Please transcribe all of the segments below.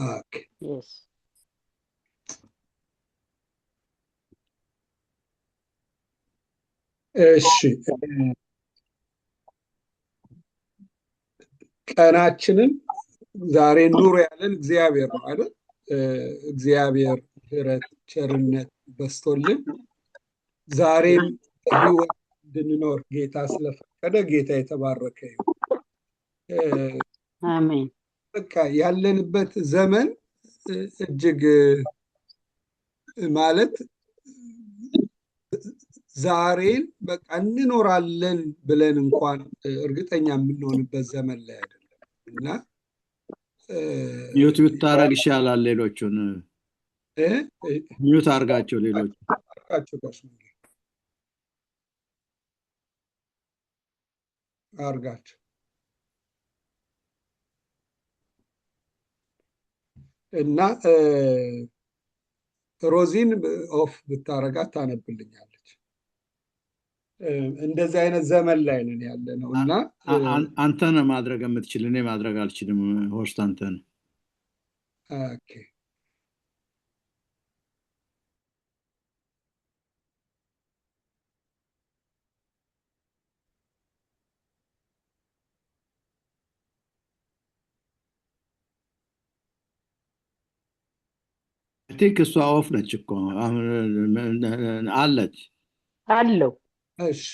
Okay. Yes. እሺ ቀናችንን ዛሬ ኑሮ ያለን እግዚአብሔር ነው አይደል? እግዚአብሔር ምሕረት ቸርነት በስቶልን ዛሬም በህይወት እንድንኖር ጌታ ስለፈቀደ ጌታ የተባረከ ይሁን። አሜን። በቃ ያለንበት ዘመን እጅግ ማለት ዛሬን በቃ እንኖራለን ብለን እንኳን እርግጠኛ የምንሆንበት ዘመን ላይ አይደለም እና ሚዩት ብታረግ ይሻላል። ሌሎቹን ሚዩት አርጋቸው። ሌሎቹ አርጋቸው ጋሽ አርጋቸው እና ሮዚን ኦፍ ብታረጋት ታነብልኛለች። እንደዚህ አይነት ዘመን ላይ ነን ያለ ነው እና አንተ ነህ ማድረግ የምትችል፣ እኔ ማድረግ አልችልም። ሆስት አንተ ነህ። ኦኬ ቲንክ እሷ ኦፍ ነች እኮ አለች አለው። እሺ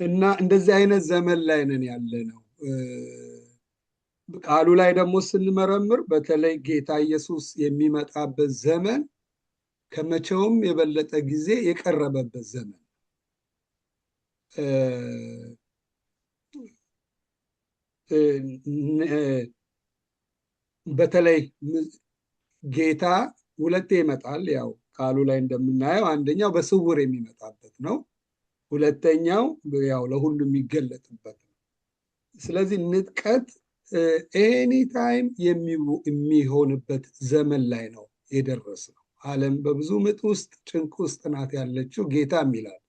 እና እንደዚህ አይነት ዘመን ላይ ነን ያለ ነው። ቃሉ ላይ ደግሞ ስንመረምር በተለይ ጌታ ኢየሱስ የሚመጣበት ዘመን ከመቼውም የበለጠ ጊዜ የቀረበበት ዘመን በተለይ ጌታ ሁለቴ ይመጣል። ያው ቃሉ ላይ እንደምናየው አንደኛው በስውር የሚመጣበት ነው፣ ሁለተኛው ያው ለሁሉ የሚገለጥበት ነው። ስለዚህ ንጥቀት ኤኒታይም የሚሆንበት ዘመን ላይ ነው የደረስነው። ዓለም በብዙ ምጥ ውስጥ ጭንቅ ውስጥ ናት ያለችው። ጌታም ይላል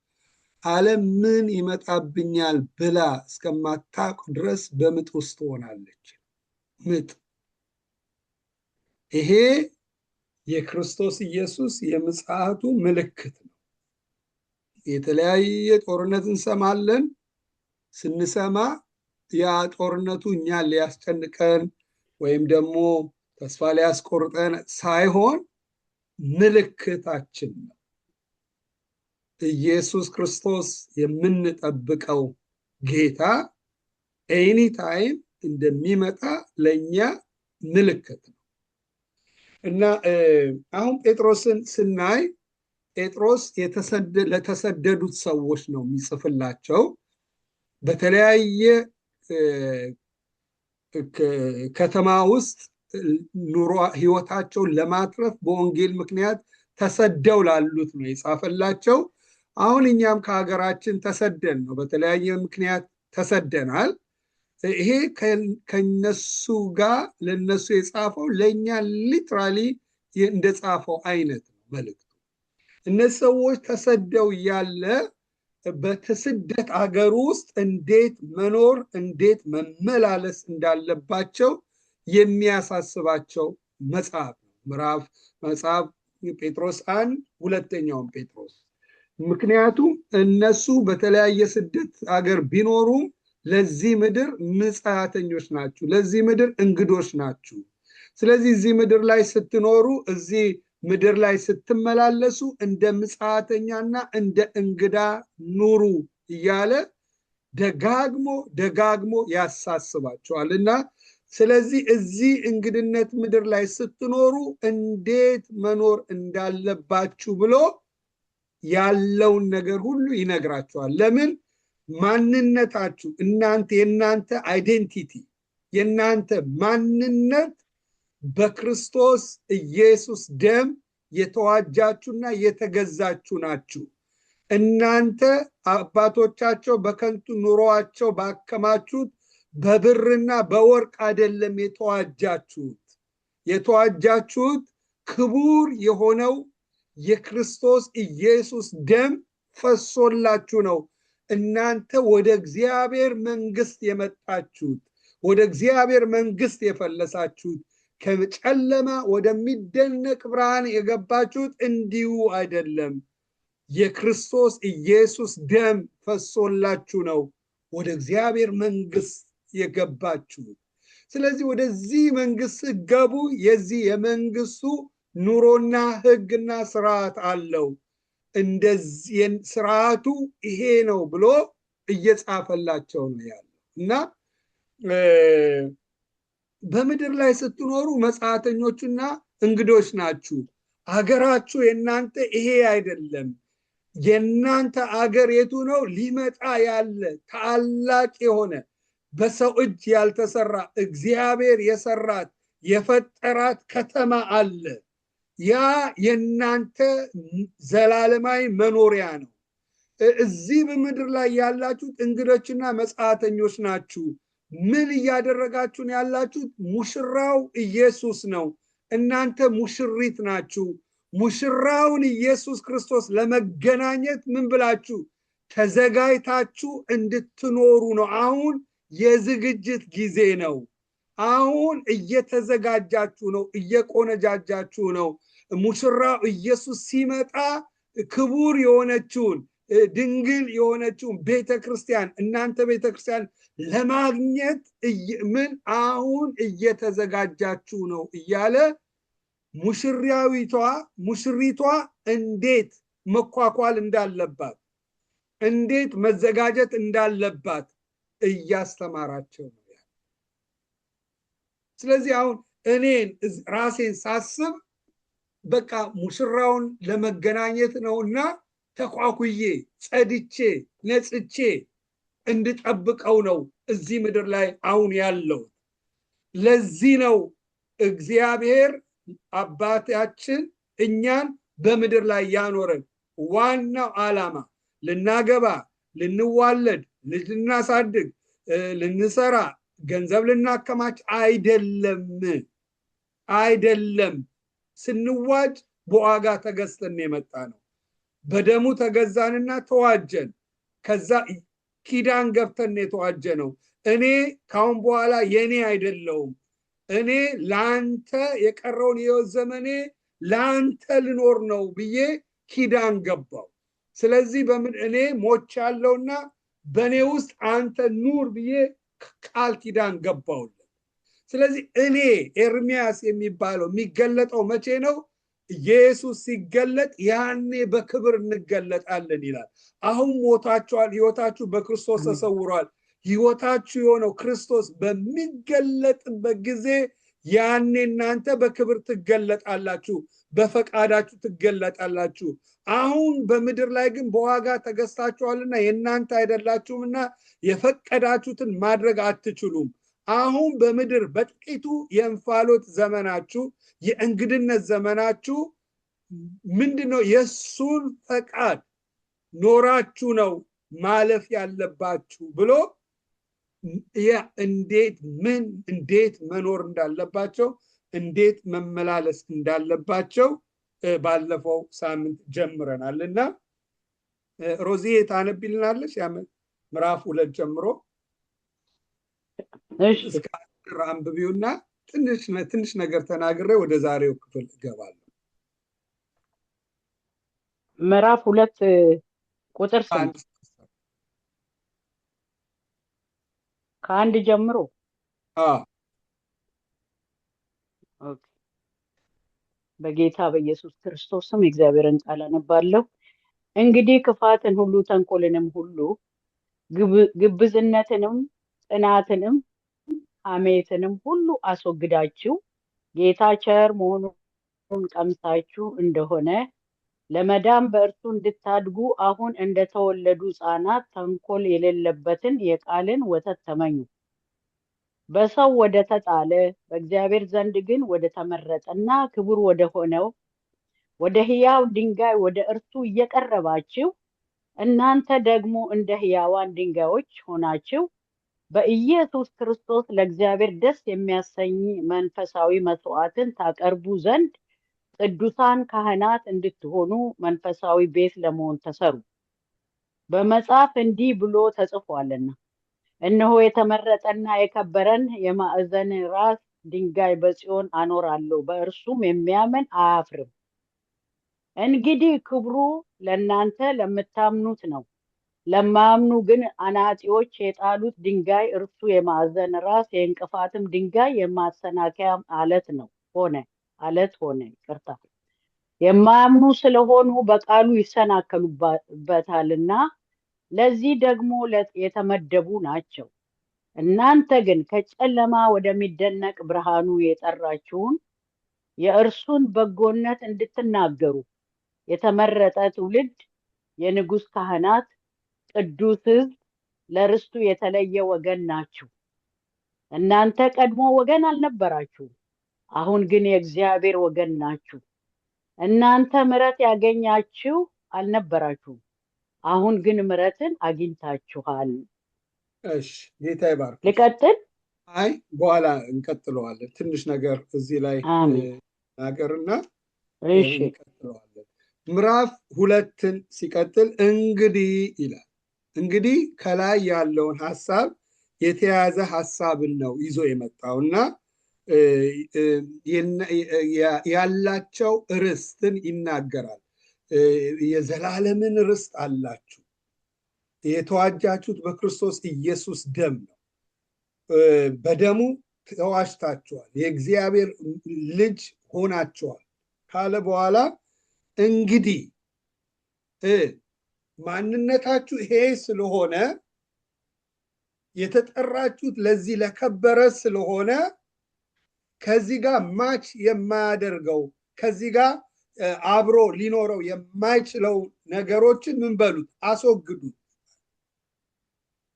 ዓለም ምን ይመጣብኛል ብላ እስከማታውቅ ድረስ በምጥ ውስጥ ትሆናለች። ምጥ ይሄ የክርስቶስ ኢየሱስ የምጽአቱ ምልክት ነው። የተለያየ ጦርነት እንሰማለን። ስንሰማ ያ ጦርነቱ እኛን ሊያስጨንቀን ወይም ደግሞ ተስፋ ሊያስቆርጠን ሳይሆን ምልክታችን ነው። ኢየሱስ ክርስቶስ የምንጠብቀው ጌታ ኤኒታይም እንደሚመጣ ለእኛ ምልክት ነው እና አሁን ጴጥሮስን ስናይ ጴጥሮስ ለተሰደዱት ሰዎች ነው የሚጽፍላቸው። በተለያየ ከተማ ውስጥ ኑሮ ህይወታቸውን ለማትረፍ በወንጌል ምክንያት ተሰደው ላሉት ነው የጻፈላቸው። አሁን እኛም ከሀገራችን ተሰደን ነው፣ በተለያየ ምክንያት ተሰደናል። ይሄ ከነሱ ጋር ለነሱ የጻፈው ለእኛ ሊትራሊ እንደጻፈው አይነት ነው መልእክቱ። እነዚህ ሰዎች ተሰደው ያለ በስደት አገር ውስጥ እንዴት መኖር እንዴት መመላለስ እንዳለባቸው የሚያሳስባቸው መጽሐፍ ነው። መጽሐፍ ጴጥሮስ 1 ሁለተኛውን ጴጥሮስ። ምክንያቱም እነሱ በተለያየ ስደት አገር ቢኖሩም ለዚህ ምድር ምጽአተኞች ናችሁ፣ ለዚህ ምድር እንግዶች ናችሁ። ስለዚህ እዚህ ምድር ላይ ስትኖሩ፣ እዚህ ምድር ላይ ስትመላለሱ እንደ ምጽአተኛና እንደ እንግዳ ኑሩ እያለ ደጋግሞ ያሳስባቸዋል እና ስለዚህ እዚህ እንግድነት ምድር ላይ ስትኖሩ እንዴት መኖር እንዳለባችሁ ብሎ ያለውን ነገር ሁሉ ይነግራቸዋል። ለምን? ማንነታችሁ የእናንተ አይዴንቲቲ የእናንተ ማንነት በክርስቶስ ኢየሱስ ደም የተዋጃችሁና የተገዛችሁ ናችሁ። እናንተ አባቶቻቸው በከንቱ ኑሮአቸው ባከማቹት በብርና በወርቅ አይደለም የተዋጃችሁት ክቡር የሆነው የክርስቶስ ኢየሱስ ደም ፈሶላችሁ ነው። እናንተ ወደ እግዚአብሔር መንግስት የመጣችሁት ወደ እግዚአብሔር መንግስት የፈለሳችሁት ከጨለማ ወደሚደነቅ ብርሃን የገባችሁት እንዲሁ አይደለም። የክርስቶስ ኢየሱስ ደም ፈሶላችሁ ነው ወደ እግዚአብሔር መንግስት የገባችሁት። ስለዚህ ወደዚህ መንግስት ስትገቡ የዚህ የመንግስቱ ኑሮና ህግና ስርዓት አለው። እንደዚህ ስርዓቱ ይሄ ነው ብሎ እየጻፈላቸው ነው ያለው እና በምድር ላይ ስትኖሩ መጻተኞችና እንግዶች ናችሁ። አገራችሁ የእናንተ ይሄ አይደለም። የእናንተ አገር የቱ ነው? ሊመጣ ያለ ታላቅ የሆነ በሰው እጅ ያልተሰራ እግዚአብሔር የሰራት የፈጠራት ከተማ አለ። ያ የእናንተ ዘላለማዊ መኖሪያ ነው። እዚህ በምድር ላይ ያላችሁት እንግዶችና መጻተኞች ናችሁ። ምን እያደረጋችሁን ያላችሁት? ሙሽራው ኢየሱስ ነው። እናንተ ሙሽሪት ናችሁ። ሙሽራውን ኢየሱስ ክርስቶስ ለመገናኘት ምን ብላችሁ ተዘጋጅታችሁ እንድትኖሩ ነው። አሁን የዝግጅት ጊዜ ነው። አሁን እየተዘጋጃችሁ ነው፣ እየቆነጃጃችሁ ነው። ሙሽራው ኢየሱስ ሲመጣ ክቡር የሆነችውን ድንግል የሆነችውን ቤተክርስቲያን እናንተ ቤተክርስቲያን ለማግኘት ምን አሁን እየተዘጋጃችሁ ነው እያለ ሙሽሪቷ እንዴት መኳኳል እንዳለባት እንዴት መዘጋጀት እንዳለባት እያስተማራቸው ነው። ስለዚህ አሁን እኔን ራሴን ሳስብ በቃ ሙሽራውን ለመገናኘት ነውና ተኳኩዬ ጸድቼ ነጽቼ እንድጠብቀው ነው እዚህ ምድር ላይ አሁን ያለው። ለዚህ ነው እግዚአብሔር አባታችን እኛን በምድር ላይ ያኖረን። ዋናው ዓላማ ልናገባ፣ ልንዋለድ፣ ልናሳድግ፣ ልንሰራ፣ ገንዘብ ልናከማች አይደለም። ስንዋጅ በዋጋ ተገዝተን የመጣ ነው። በደሙ ተገዛንና ተዋጀን። ከዛ ኪዳን ገብተን የተዋጀ ነው። እኔ ካሁን በኋላ የኔ አይደለውም። እኔ ለአንተ የቀረውን የሕይወት ዘመኔ ለአንተ ልኖር ነው ብዬ ኪዳን ገባው። ስለዚህ እኔ ሞቻለሁና በእኔ ውስጥ አንተ ኑር ብዬ ቃል ኪዳን ገባውለት። ስለዚህ እኔ ኤርሚያስ የሚባለው የሚገለጠው መቼ ነው? ኢየሱስ ሲገለጥ ያኔ በክብር እንገለጣለን ይላል። አሁን ሞታችኋል፣ ሕይወታችሁ በክርስቶስ ተሰውሯል። ሕይወታችሁ የሆነው ክርስቶስ በሚገለጥበት ጊዜ ያኔ እናንተ በክብር ትገለጣላችሁ፣ በፈቃዳችሁ ትገለጣላችሁ። አሁን በምድር ላይ ግን በዋጋ ተገዝታችኋልና የእናንተ አይደላችሁምና የፈቀዳችሁትን ማድረግ አትችሉም። አሁን በምድር በጥቂቱ የእንፋሎት ዘመናችሁ የእንግድነት ዘመናችሁ ምንድነው? የሱን ፈቃድ ኖራችሁ ነው ማለፍ ያለባችሁ ብሎ እንዴት መኖር እንዳለባቸው እንዴት መመላለስ እንዳለባቸው ባለፈው ሳምንት ጀምረናል እና ሮዚ ታነቢልናለች ምዕራፍ 2 ጀምሮ እስከ 10 አንብቢውና ትንሽ ነገር ተናግሬ ወደ ዛሬው ክፍል እገባለሁ። ምዕራፍ 2 ቁጥር 1 ከአንድ ጀምሮ በጌታ በኢየሱስ ክርስቶስ ስም የእግዚአብሔርን ቃል አነባለሁ። እንግዲህ ክፋትን ሁሉ ተንኮልንም ሁሉ ግብዝነትንም ጽናትንም ሐሜትንም ሁሉ አስወግዳችሁ ጌታ ቸር መሆኑን ቀምሳችሁ እንደሆነ ለመዳን በእርሱ እንድታድጉ አሁን እንደተወለዱ ሕፃናት ተንኮል የሌለበትን የቃልን ወተት ተመኙ። በሰው ወደ ተጣለ በእግዚአብሔር ዘንድ ግን ወደ ተመረጠና ክቡር ወደ ሆነው ወደ ሕያው ድንጋይ ወደ እርሱ እየቀረባችሁ እናንተ ደግሞ እንደ ሕያዋን ድንጋዮች ሆናችሁ በኢየሱስ ክርስቶስ ለእግዚአብሔር ደስ የሚያሰኝ መንፈሳዊ መስዋዕትን ታቀርቡ ዘንድ ቅዱሳን ካህናት እንድትሆኑ መንፈሳዊ ቤት ለመሆን ተሰሩ። በመጽሐፍ እንዲህ ብሎ ተጽፏልና እነሆ የተመረጠና የከበረን የማዕዘን ራስ ድንጋይ በጽዮን አኖራለሁ፣ በእርሱም የሚያምን አያፍርም። እንግዲህ ክብሩ ለእናንተ ለምታምኑት ነው። ለማያምኑ ግን አናጢዎች የጣሉት ድንጋይ እርሱ የማዕዘን ራስ የእንቅፋትም ድንጋይ የማሰናከያም አለት ሆነ። ይቅርታ። የማያምኑ ስለሆኑ በቃሉ ይሰናከሉበታልና ለዚህ ደግሞ የተመደቡ ናቸው። እናንተ ግን ከጨለማ ወደሚደነቅ ብርሃኑ የጠራችሁን የእርሱን በጎነት እንድትናገሩ የተመረጠ ትውልድ፣ የንጉሥ ካህናት፣ ቅዱስ ሕዝብ፣ ለርስቱ የተለየ ወገን ናችሁ። እናንተ ቀድሞ ወገን አልነበራችሁም፣ አሁን ግን የእግዚአብሔር ወገን ናችሁ። እናንተ ምሕረት ያገኛችሁ አልነበራችሁም፣ አሁን ግን ምሕረትን አግኝታችኋል። እሺ፣ ጌታ ይባርክ። ልቀጥል? አይ በኋላ እንቀጥለዋለን። ትንሽ ነገር እዚህ ላይ ናገርና እንቀጥለዋለን። ምዕራፍ 2ን ሲቀጥል እንግዲህ ይላል። እንግዲህ ከላይ ያለውን ሐሳብ የተያዘ ሐሳብን ነው ይዞ የመጣውና ያላቸው ርስትን ይናገራል። የዘላለምን ርስት አላችሁ፣ የተዋጃችሁት በክርስቶስ ኢየሱስ ደም ነው፣ በደሙ ተዋጅታችኋል፣ የእግዚአብሔር ልጅ ሆናችኋል ካለ በኋላ እንግዲህ ማንነታችሁ ይሄ ስለሆነ የተጠራችሁት ለዚህ ለከበረ ስለሆነ ከዚህ ጋር ማች የማያደርገው ከዚህ ጋር አብሮ ሊኖረው የማይችለው ነገሮችን ምን በሉት? አስወግዱት።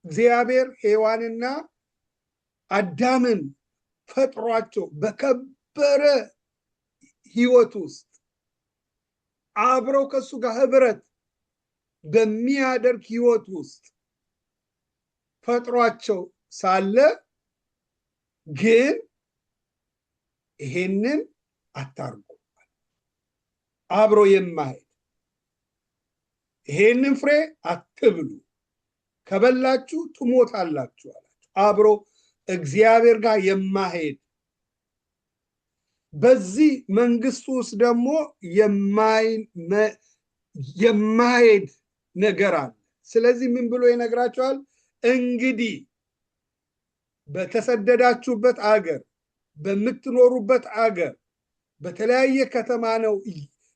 እግዚአብሔር ሔዋንና አዳምን ፈጥሯቸው በከበረ ሕይወት ውስጥ አብረው ከሱ ጋር ህብረት በሚያደርግ ሕይወት ውስጥ ፈጥሯቸው ሳለ ግን ይሄንን አታርጉ፣ አብሮ የማይሄድ ይሄንን ፍሬ አትብሉ፣ ከበላችሁ ትሞታላችሁ አላቸው። አብሮ እግዚአብሔር ጋር የማይሄድ በዚህ መንግስት ውስጥ ደግሞ የማይሄድ ነገር አለ። ስለዚህ ምን ብሎ ይነግራቸዋል? እንግዲህ በተሰደዳችሁበት አገር፣ በምትኖሩበት አገር በተለያየ ከተማ ነው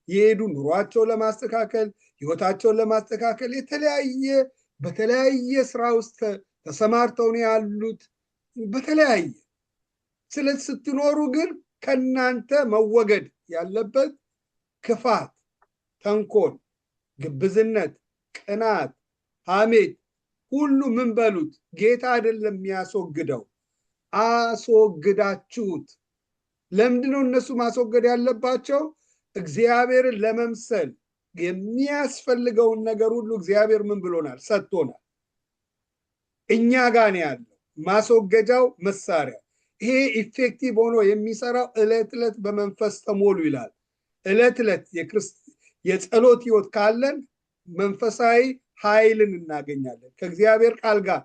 የሄዱ ኑሯቸው ለማስተካከል ህይወታቸውን ለማስተካከል በተለያየ ስራ ውስጥ ተሰማርተው ነው ያሉት በተለያየ። ስለዚህ ስትኖሩ ግን ከናንተ መወገድ ያለበት ክፋት፣ ተንኮል፣ ግብዝነት፣ ቅናት፣ ሐሜት ሁሉ ምን በሉት? ጌታ አይደለም የሚያስወግደው፣ አስወግዳችሁት። ለምንድነው እነሱ ማስወገድ ያለባቸው? እግዚአብሔርን ለመምሰል የሚያስፈልገውን ነገር ሁሉ እግዚአብሔር ምን ብሎናል? ሰጥቶናል። እኛ ጋር ነው ያለው ማስወገጃው መሳሪያ። ይሄ ኢፌክቲቭ ሆኖ የሚሰራው ዕለት ዕለት በመንፈስ ተሞሉ ይላል። ዕለት ዕለት የጸሎት ህይወት ካለን መንፈሳዊ ኃይልን እናገኛለን። ከእግዚአብሔር ቃል ጋር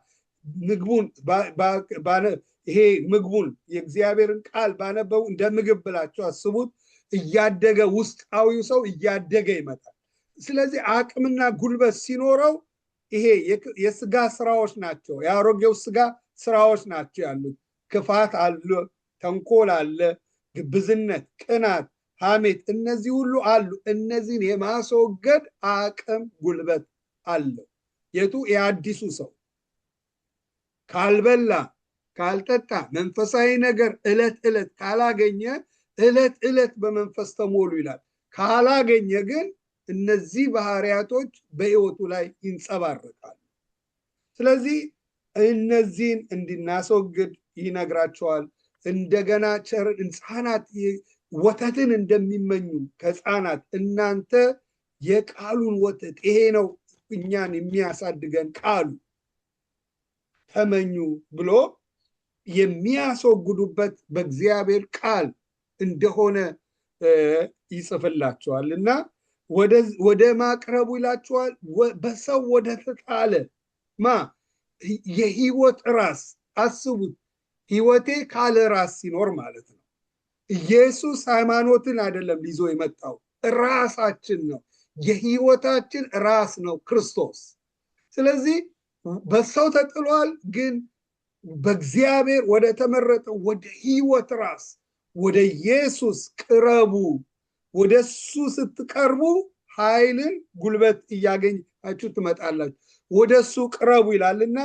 ምግቡን የእግዚአብሔርን ቃል ባነበቡ እንደ ምግብ ብላችሁ አስቡት። እያደገ ውስጣዊው ሰው እያደገ ይመጣል። ስለዚህ አቅምና ጉልበት ሲኖረው ይሄ የስጋ ስራዎች ናቸው፣ የአሮጌው ስጋ ስራዎች ናቸው ያሉት። ክፋት አለ፣ ተንኮል አለ፣ ግብዝነት፣ ቅናት፣ ሐሜት፣ እነዚህ ሁሉ አሉ። እነዚህን የማስወገድ አቅም ጉልበት አለው። የቱ? የአዲሱ ሰው ካልበላ ካልጠጣ መንፈሳዊ ነገር ዕለት ዕለት ካላገኘ፣ ዕለት ዕለት በመንፈስ ተሞሉ ይላል። ካላገኘ ግን እነዚህ ባህሪያቶች በሕይወቱ ላይ ይንጸባረቃሉ። ስለዚህ እነዚህን እንድናስወግድ ይነግራቸዋል። እንደገና ሕፃናት ወተትን እንደሚመኙ ከሕፃናት እናንተ የቃሉን ወተት፣ ይሄ ነው እኛን የሚያሳድገን ቃሉ፣ ተመኙ ብሎ የሚያስወግዱበት በእግዚአብሔር ቃል እንደሆነ ይጽፍላቸዋል። እና ወደ ማቅረቡ ይላቸዋል። በሰው ወደ ተጣለ የህይወት ራስ አስቡት። ህይወቴ ካለ ራስ ሲኖር ማለት ነው። ኢየሱስ ሃይማኖትን አይደለም ይዞ የመጣው ራሳችን ነው። የህይወታችን ራስ ነው ክርስቶስ። ስለዚህ በሰው ተጥሏል፣ ግን በእግዚአብሔር ወደ ተመረጠው ወደ ህይወት ራስ ወደ ኢየሱስ ቅረቡ። ወደ እሱ ስትቀርቡ ኃይልን ጉልበት እያገኛችሁ ትመጣላችሁ። ወደ እሱ ቅረቡ ይላልና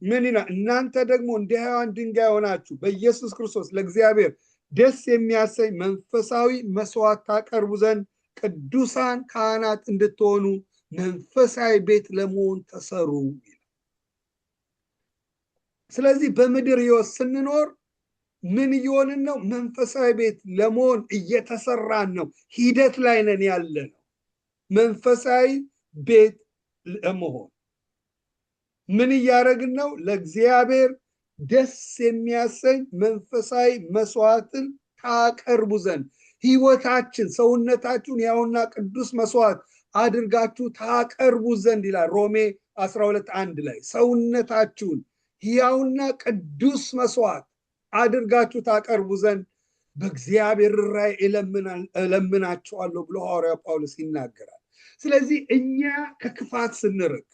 ምን ይላል? እናንተ ደግሞ እንደ ሕያዋን ድንጋይ ሆናችሁ በኢየሱስ ክርስቶስ ለእግዚአብሔር ደስ የሚያሰኝ መንፈሳዊ መስዋዕት ታቀርቡ ዘንድ ቅዱሳን ካህናት እንድትሆኑ መንፈሳዊ ቤት ለመሆን ተሰሩ ይላል። ስለዚህ በምድር ህይወት ስንኖር ምን እየሆንን ነው? መንፈሳዊ ቤት ለመሆን እየተሰራን ነው። ሂደት ላይ ነን ያለ ነው። መንፈሳዊ ቤት ለመሆን ምን እያደረግን ነው? ለእግዚአብሔር ደስ የሚያሰኝ መንፈሳዊ መስዋዕትን ታቀርቡ ዘንድ ህይወታችን ሰውነታችሁን ያውና ቅዱስ መስዋዕት አድርጋችሁ ታቀርቡ ዘንድ ይላል ሮሜ 12:1 ላይ ሰውነታችሁን ያውና ቅዱስ መስዋዕት አድርጋችሁ ታቀርቡ ዘንድ በእግዚአብሔር ራይ እለምናችኋለሁ ብሎ ሐዋርያው ጳውሎስ ይናገራል። ስለዚህ እኛ ከክፋት ስንርቅ፣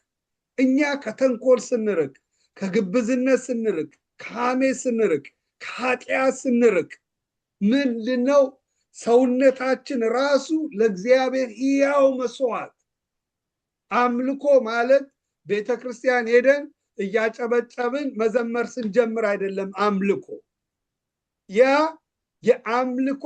እኛ ከተንኮል ስንርቅ፣ ከግብዝነት ስንርቅ፣ ከሐሜት ስንርቅ፣ ከኃጢአት ስንርቅ ምንድነው? ሰውነታችን ራሱ ለእግዚአብሔር ሕያው መስዋዕት። አምልኮ ማለት ቤተክርስቲያን ሄደን እያጨበጨብን መዘመር ስንጀምር አይደለም። አምልኮ ያ የአምልኮ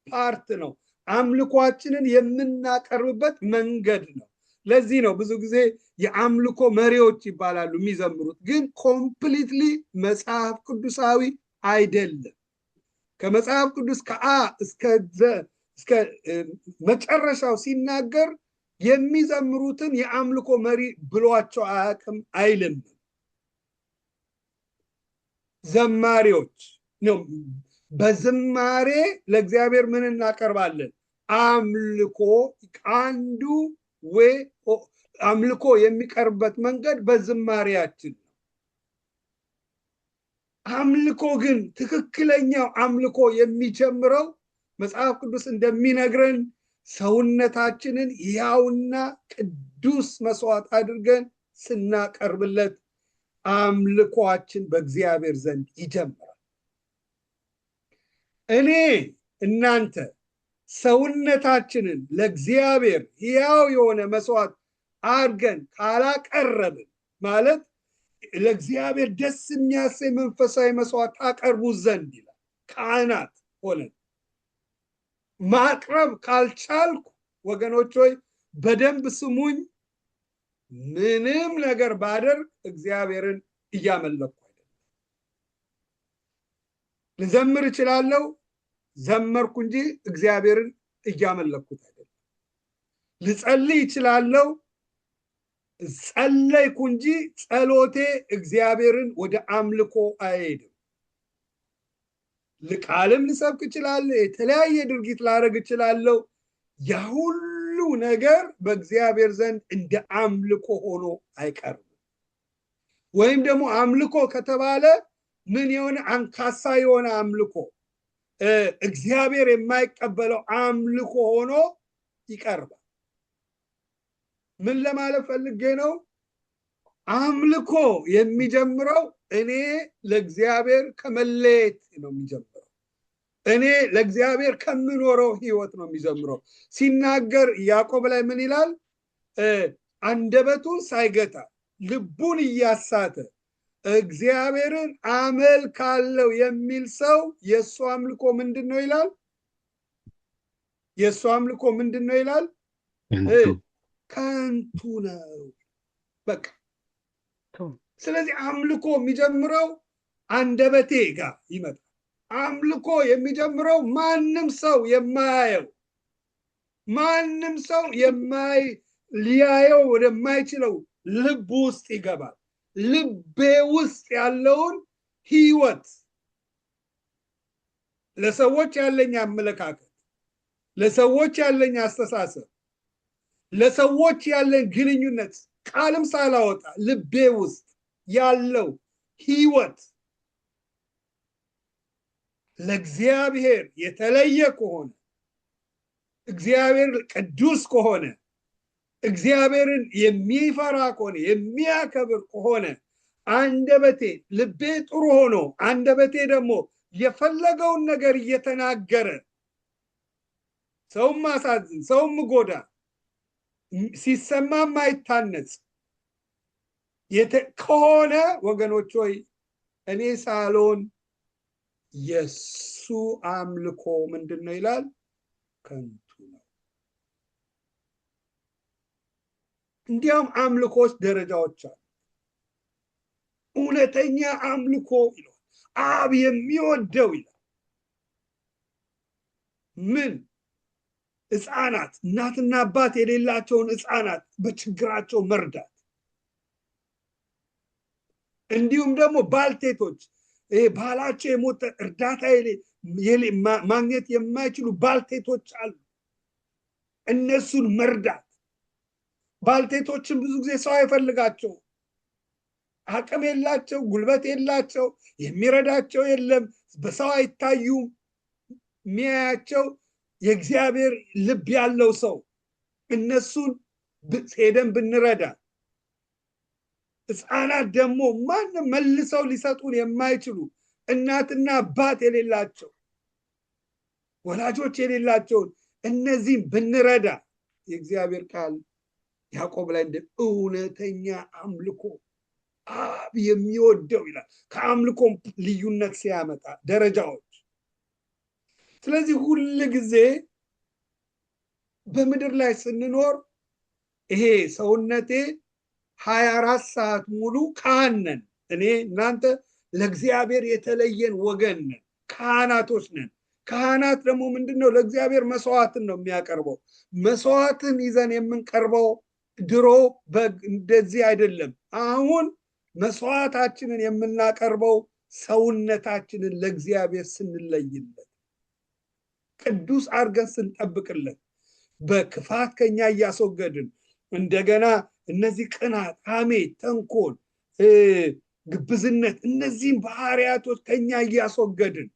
ፓርት ነው። አምልኳችንን የምናቀርብበት መንገድ ነው። ለዚህ ነው ብዙ ጊዜ የአምልኮ መሪዎች ይባላሉ የሚዘምሩት፣ ግን ኮምፕሊትሊ መጽሐፍ ቅዱሳዊ አይደለም። ከመጽሐፍ ቅዱስ ከአ እስከ መጨረሻው ሲናገር የሚዘምሩትን የአምልኮ መሪ ብሏቸው አያውቅም፣ አይልም። ዘማሪዎች ነው። በዝማሬ ለእግዚአብሔር ምን እናቀርባለን? አምልኮ። አንዱ አምልኮ የሚቀርብበት መንገድ በዝማሬያችን ነው። አምልኮ ግን ትክክለኛው አምልኮ የሚጀምረው መጽሐፍ ቅዱስ እንደሚነግረን ሰውነታችንን ሕያውና ቅዱስ መስዋዕት አድርገን ስናቀርብለት አምልኮአችን በእግዚአብሔር ዘንድ ይጀምራል። እኔ እናንተ ሰውነታችንን ለእግዚአብሔር ሕያው የሆነ መስዋዕት አድርገን ካላቀረብን ማለት ለእግዚአብሔር ደስ የሚያሰኝ መንፈሳዊ መስዋዕት ታቀርቡ ዘንድ ይላል። ካህናት ሆነን ማቅረብ ካልቻልኩ ወገኖች ሆይ በደንብ ስሙኝ፣ ምንም ነገር ባደርግ እግዚአብሔርን እያመለኩ አይደለም። ልዘምር እችላለሁ፣ ዘመርኩ እንጂ እግዚአብሔርን እያመለኩት አይደለም። ልጸልይ እችላለሁ፣ ጸለይኩ እንጂ ጸሎቴ እግዚአብሔርን ወደ አምልኮ አይሄድም። ቃልም ልሰብክ እችላለሁ፣ የተለያየ ድርጊት ላደርግ እችላለሁ። ያ ሁሉ ነገር በእግዚአብሔር ዘንድ እንደ አምልኮ ሆኖ አይቀርም። ወይም ደግሞ አምልኮ ከተባለ ምን የሆነ አንካሳ የሆነ አምልኮ፣ እግዚአብሔር የማይቀበለው አምልኮ ሆኖ ይቀርባል። ምን ለማለት ፈልጌ ነው? አምልኮ የሚጀምረው እኔ ለእግዚአብሔር ከመለየት ነው የሚጀምረው። እኔ ለእግዚአብሔር ከምኖረው ህይወት ነው የሚጀምረው። ሲናገር ያዕቆብ ላይ ምን ይላል? አንደበቱን ሳይገታ ልቡን እያሳተ እግዚአብሔርን አመልካለሁ የሚል ሰው የእሱ አምልኮ ምንድን ነው ይላል? የእሱ አምልኮ ምንድን ነው ይላል? ከንቱ ነው። በቃ ስለዚህ አምልኮ የሚጀምረው አንደበቴ ጋር ይመጣል። አምልኮ የሚጀምረው ማንም ሰው የማያየው፣ ማንም ሰው ሊያየው ወደማይችለው ልብ ውስጥ ይገባል። ልቤ ውስጥ ያለውን ህይወት፣ ለሰዎች ያለኝ አመለካከት፣ ለሰዎች ያለኝ አስተሳሰብ፣ ለሰዎች ያለኝ ግንኙነት ቃልም ሳላወጣ ልቤ ውስጥ ያለው ህይወት ለእግዚአብሔር የተለየ ከሆነ እግዚአብሔር ቅዱስ ከሆነ እግዚአብሔርን የሚፈራ ከሆነ የሚያከብር ከሆነ አንደበቴ ልቤ ጥሩ ሆኖ አንደበቴ ደግሞ የፈለገውን ነገር እየተናገረ ሰውም ማሳዝን ሰውም ጎዳ ሲሰማም አይታነጽ ከሆነ ወገኖች ሆይ እኔ ሳሎን የሱ አምልኮ ምንድነው ይላል? ከንቱ ነው። እንዲያውም አምልኮች ደረጃዎች አሉ። እውነተኛ አምልኮ ይላል አብ የሚወደው ይላል ምን ህፃናት እናትና አባት የሌላቸውን ህፃናት በችግራቸው መርዳት፣ እንዲሁም ደግሞ ባልቴቶች ባላቸው የሞተ እርዳታ ማግኘት የማይችሉ ባልቴቶች አሉ። እነሱን መርዳት። ባልቴቶችን ብዙ ጊዜ ሰው አይፈልጋቸው፣ አቅም የላቸው፣ ጉልበት የላቸው፣ የሚረዳቸው የለም፣ በሰው አይታዩም። የሚያያቸው የእግዚአብሔር ልብ ያለው ሰው። እነሱን ሄደን ብንረዳ፣ ህፃናት ደግሞ ማንም መልሰው ሊሰጡን የማይችሉ እናትና አባት የሌላቸው ወላጆች የሌላቸውን እነዚህም ብንረዳ የእግዚአብሔር ቃል ያዕቆብ ላይ እንደ እውነተኛ አምልኮ አብ የሚወደው ይላል። ከአምልኮም ልዩነት ሲያመጣ ደረጃዎች። ስለዚህ ሁል ጊዜ በምድር ላይ ስንኖር ይሄ ሰውነቴ 24 ሰዓት ሙሉ ካህን ነን። እኔ እናንተ ለእግዚአብሔር የተለየን ወገን ነን፣ ካህናቶች ነን። ካህናት ደግሞ ምንድነው? ለእግዚአብሔር መስዋዕትን ነው የሚያቀርበው። መስዋዕትን ይዘን የምንቀርበው ድሮ እንደዚህ አይደለም። አሁን መስዋዕታችንን የምናቀርበው ሰውነታችንን ለእግዚአብሔር ስንለይለት፣ ቅዱስ አድርገን ስንጠብቅለት፣ በክፋት ከኛ እያስወገድን እንደገና እነዚህ ቅናት፣ ሐሜት፣ ተንኮል፣ ግብዝነት እነዚህም ባህሪያቶች ከኛ እያስወገድን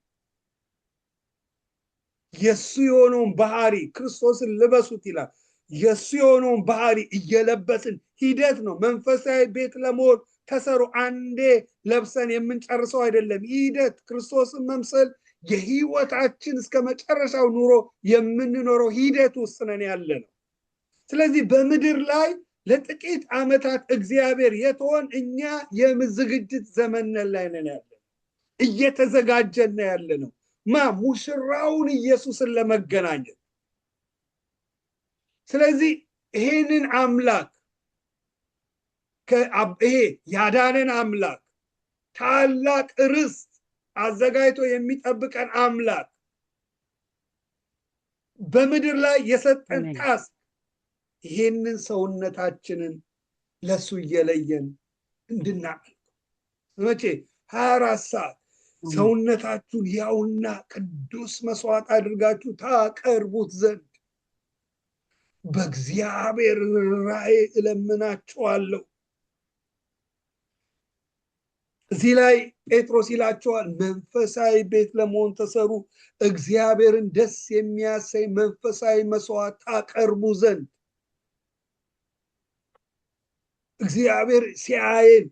የሱ የሆነውን ባህሪ ክርስቶስን ልበሱት ይላል። የሱ የሆነውን ባህሪ እየለበስን ሂደት ነው። መንፈሳዊ ቤት ለመሆን ተሰሩ። አንዴ ለብሰን የምንጨርሰው አይደለም። ሂደት ክርስቶስን መምሰል የህይወታችን እስከ መጨረሻው ኑሮ የምንኖረው ሂደት ውስጥ ነን ያለ ነው። ስለዚህ በምድር ላይ ለጥቂት ዓመታት እግዚአብሔር የተወን እኛ የዝግጅት ዘመን ላይ ነን ያለ፣ እየተዘጋጀን ያለ ነው። ሙሽራውን ኢየሱስን ለመገናኘት። ስለዚህ ይሄንን አምላክ ይሄ ያዳነን አምላክ ታላቅ ርስት አዘጋጅቶ የሚጠብቀን አምላክ በምድር ላይ የሰጠን ታስክ ይሄንን ሰውነታችንን ለሱ እየለየን እንድናመልክ መቼ 24 ሰዓት ሰውነታችሁን ያውና ቅዱስ መስዋዕት አድርጋችሁ ታቀርቡት ዘንድ በእግዚአብሔር ራእይ እለምናችኋለሁ። እዚህ ላይ ጴጥሮስ ይላቸዋል፣ መንፈሳዊ ቤት ለመሆን ተሰሩ፣ እግዚአብሔርን ደስ የሚያሰኝ መንፈሳዊ መስዋዕት ታቀርቡ ዘንድ። እግዚአብሔር ሲያየን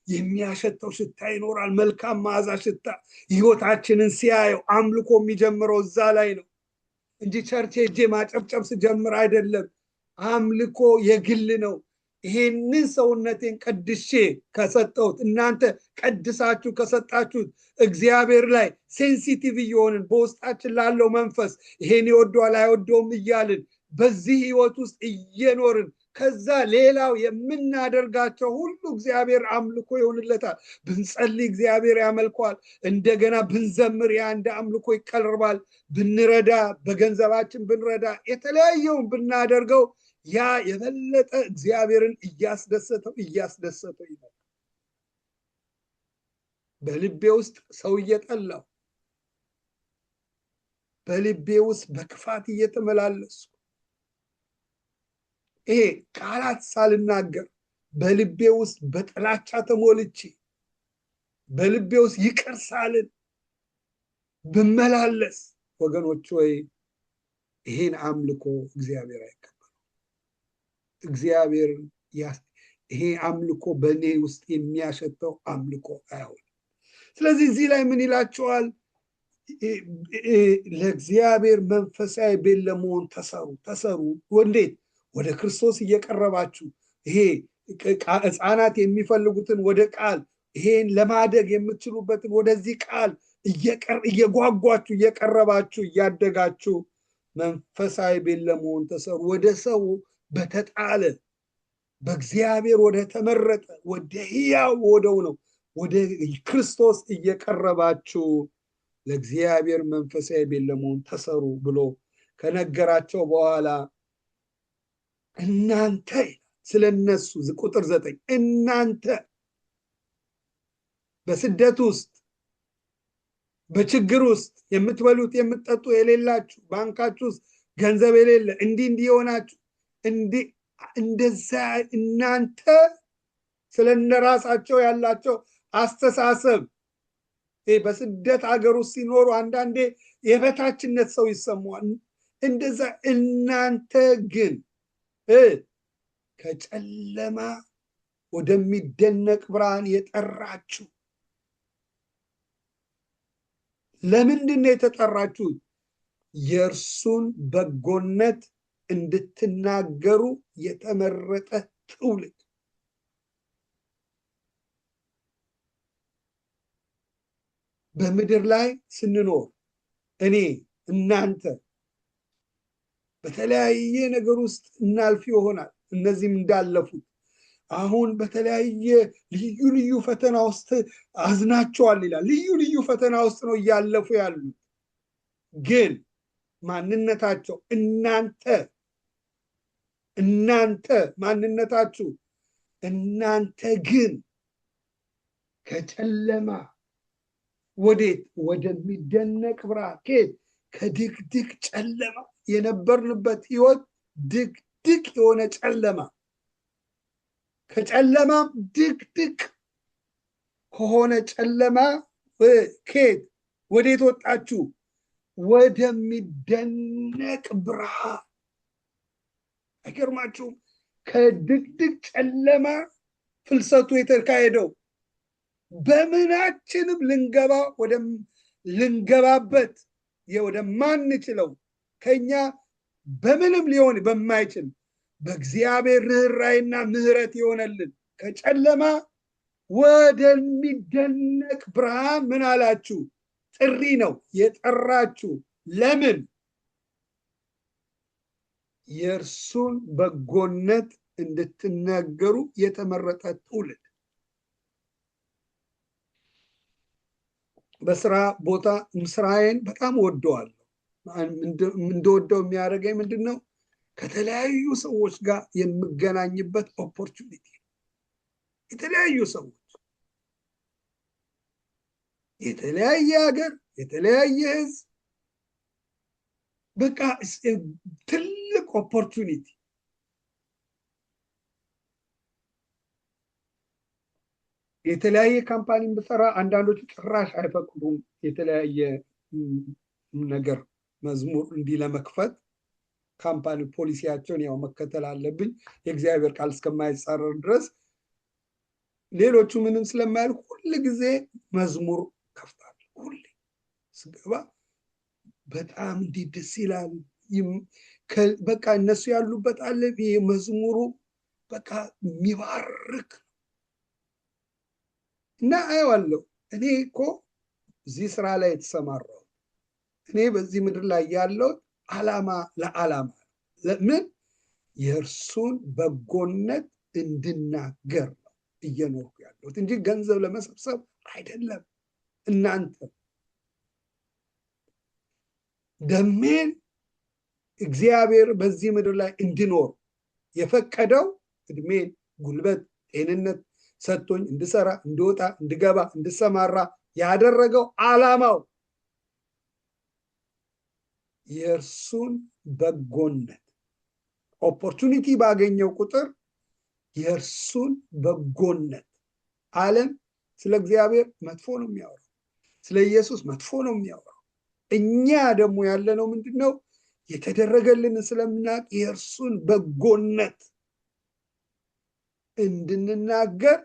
የሚያሸተው ሽታ ይኖራል፣ መልካም መዓዛ ሽታ። ህይወታችንን ሲያየው አምልኮ የሚጀምረው እዛ ላይ ነው እንጂ ቸርች ሄጄ ማጨብጨብ ስጀምር አይደለም። አምልኮ የግል ነው። ይሄንን ሰውነቴን ቀድሼ ከሰጠሁት፣ እናንተ ቀድሳችሁ ከሰጣችሁት እግዚአብሔር ላይ ሴንሲቲቭ እየሆንን በውስጣችን ላለው መንፈስ ይሄን ይወደዋል አይወደውም እያልን በዚህ ህይወት ውስጥ እየኖርን ከዛ ሌላው የምናደርጋቸው ሁሉ እግዚአብሔር አምልኮ ይሆንለታል። ብንጸልይ እግዚአብሔር ያመልከዋል። እንደገና ብንዘምር ያ እንደ አምልኮ ይቀርባል። ብንረዳ፣ በገንዘባችን ብንረዳ፣ የተለያየውን ብናደርገው ያ የበለጠ እግዚአብሔርን እያስደሰተው ይመጣል። በልቤ ውስጥ ሰው እየጠላው፣ በልቤ ውስጥ በክፋት እየተመላለሱ ይሄ ቃላት ሳልናገር በልቤ ውስጥ በጥላቻ ተሞልቼ በልቤ ውስጥ ይቅር ሳልን ብመላለስ ወገኖች ወይ ይሄን አምልኮ እግዚአብሔር አይቀበለው። እግዚአብሔር ይሄ አምልኮ በእኔ ውስጥ የሚያሸተው አምልኮ አይሆንም። ስለዚህ እዚህ ላይ ምን ይላቸዋል? ለእግዚአብሔር መንፈሳዊ ቤት ለመሆን ተሰሩ። እንዴት? ወደ ክርስቶስ እየቀረባችሁ ይሄ ሕፃናት የሚፈልጉትን ወደ ቃል ይሄን ለማደግ የምትችሉበትን ወደዚህ ቃል እየጓጓችሁ እየቀረባችሁ እያደጋችሁ መንፈሳዊ ቤት ለመሆን ተሰሩ። ወደ ሰው በተጣለ በእግዚአብሔር ወደ ተመረጠ ወደ ሕያው ወደው ነው ወደ ክርስቶስ እየቀረባችሁ ለእግዚአብሔር መንፈሳዊ ቤት ለመሆን ተሰሩ ብሎ ከነገራቸው በኋላ እናንተ ስለነሱ ቁጥር 9 እናንተ በስደት ውስጥ በችግር ውስጥ የምትበሉት የምትጠጡ የሌላችሁ ባንካችሁ ውስጥ ገንዘብ የሌለ እንዲህ የሆናችሁ እንደዛ እናንተ ስለነራሳቸው ያላቸው አስተሳሰብ በስደት ሀገር ውስጥ ሲኖሩ አንዳንዴ የበታችነት ሰው ይሰማዋል። እንደዛ እናንተ ግን ከጨለማ ወደሚደነቅ ብርሃን የጠራችሁ። ለምንድን ነው የተጠራችሁት? የእርሱን በጎነት እንድትናገሩ የተመረጠ ትውልድ። በምድር ላይ ስንኖር እኔ እናንተ በተለያየ ነገር ውስጥ እናልፍ ይሆናል። እነዚህም እንዳለፉት አሁን በተለያየ ልዩ ልዩ ፈተና ውስጥ አዝናቸዋል ይላል። ልዩ ልዩ ፈተና ውስጥ ነው እያለፉ ያሉት። ግን ማንነታቸው እናንተ ማንነታችሁ እናንተ ግን ከጨለማ ወዴት ወደሚደነቅ ብርሃን ከየት ከድቅድቅ ጨለማ የነበርንበት ህይወት ድቅድቅ የሆነ ጨለማ ከጨለማም ድቅድቅ ከሆነ ጨለማ ከየት ወዴት ወጣችሁ? ወደሚደነቅ ብርሃን። አይገርማችሁም? ከድቅድቅ ጨለማ ፍልሰቱ የተካሄደው በምናችንም ልንገባበት ወደማንችለው ከኛ በምንም ሊሆን በማይችል በእግዚአብሔር ርኅራኄና ምሕረት የሆነልን ከጨለማ ወደሚደነቅ ብርሃን ምን አላችሁ? ጥሪ ነው የጠራችሁ። ለምን? የእርሱን በጎነት እንድትናገሩ የተመረጠ ትውልድ። በስራ ቦታ ስራዬን በጣም ወደዋለሁ። እንደወደው የሚያደርገኝ ምንድን ነው? ከተለያዩ ሰዎች ጋር የምገናኝበት ኦፖርቹኒቲ። የተለያዩ ሰዎች፣ የተለያየ ሀገር፣ የተለያየ ህዝብ፣ በቃ ትልቅ ኦፖርቹኒቲ። የተለያየ ካምፓኒ ብሰራ አንዳንዶቹ ጭራሽ አይፈቅዱም። የተለያየ ነገር መዝሙር እንዲህ ለመክፈት ካምፓኒ ፖሊሲያቸውን ያው መከተል አለብኝ የእግዚአብሔር ቃል እስከማይጻረር ድረስ። ሌሎቹ ምንም ስለማያል ሁል ጊዜ መዝሙር ከፍታለሁ። ሁሌ ስገባ በጣም እንዲህ ደስ ይላል። በቃ እነሱ ያሉበት አለ መዝሙሩ በቃ የሚባርክ እና አየዋለሁ። እኔ እኮ እዚህ ስራ ላይ የተሰማራው እኔ በዚህ ምድር ላይ ያለው ለዓላማ ለምን? የእርሱን በጎነት እንድናገር ነው እየኖርኩ ያለሁት እንጂ ገንዘብ ለመሰብሰብ አይደለም። እናንተ ደሜን እግዚአብሔር በዚህ ምድር ላይ እንድኖር የፈቀደው እድሜን፣ ጉልበት፣ ጤንነት ሰጥቶኝ እንድሰራ፣ እንድወጣ፣ እንድገባ፣ እንድሰማራ ያደረገው ዓላማው የእርሱን በጎነት ኦፖርቹኒቲ ባገኘው ቁጥር የእርሱን በጎነት። ዓለም ስለ እግዚአብሔር መጥፎ ነው የሚያወራው፣ ስለ ኢየሱስ መጥፎ ነው የሚያወራው። እኛ ደግሞ ያለነው ምንድን ነው? የተደረገልን ስለምናውቅ የእርሱን በጎነት እንድንናገር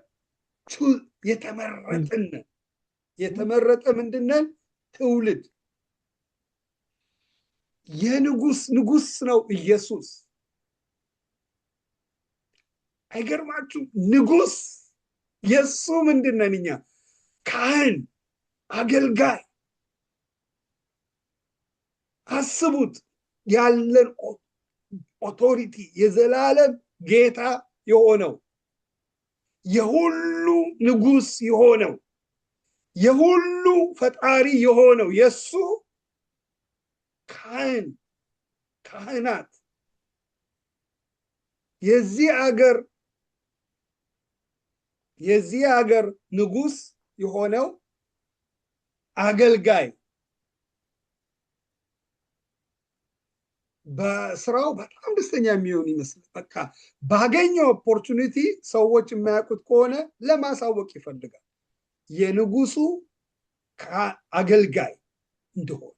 የተመረጥን። የተመረጠ ምንድነን? ትውልድ። ንጉስ ነው ኢየሱስ። አይገርማችሁ? ንጉስ። የሱ ምንድነን? እኛ ካህን፣ አገልጋይ። አስቡት፣ ያለን ኦቶሪቲ፣ የዘላለም ጌታ የሆነው፣ የሁሉ ንጉስ የሆነው፣ የሁሉ ፈጣሪ የሆነው የሱ ካህናት፣ የዚህ አገር ንጉስ የሆነው አገልጋይ በስራው በጣም ደስተኛ የሚሆን ይመስላል። በቃ ባገኘው ኦፖርቹኒቲ ሰዎች የማያውቁት ከሆነ ለማሳወቅ ይፈልጋል የንጉሱ አገልጋይ እንደሆነ።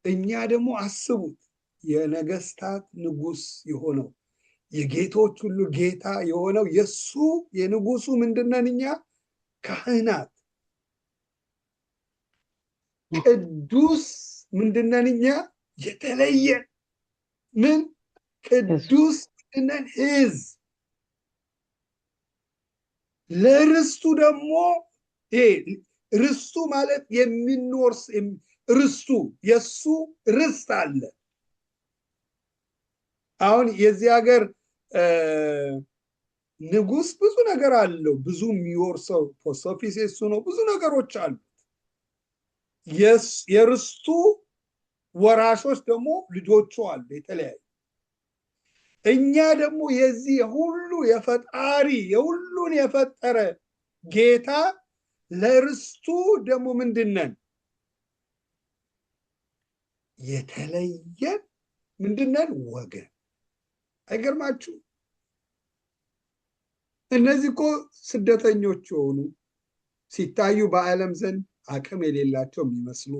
እኛ ደግሞ አስቡት፣ የነገስታት ንጉስ የሆነው የጌቶች ሁሉ ጌታ የሆነው የሱ የንጉሱ ምንድነን? እኛ ካህናት። ቅዱስ ምንድነን? እኛ የተለየ ምን ቅዱስ ምንድነን? ሕዝብ። ለርስቱ ደግሞ ርስቱ ማለት የሚኖርስ ርስቱ፣ የሱ ርስት አለ። አሁን የዚህ ሀገር ንጉስ ብዙ ነገር አለው፣ ብዙ የሚወርሰው ፖስት ኦፊስ የሱ ነው፣ ብዙ ነገሮች አሉ። የርስቱ ወራሾች ደግሞ ልጆቹ አሉ የተለያዩ። እኛ ደግሞ የዚህ ሁሉ የፈጣሪ የሁሉን የፈጠረ ጌታ ለርስቱ ደግሞ ምንድነን? የተለየን ምንድነን? ወገን። አይገርማችሁ? እነዚህ እኮ ስደተኞች የሆኑ ሲታዩ በዓለም ዘንድ አቅም የሌላቸው የሚመስሉ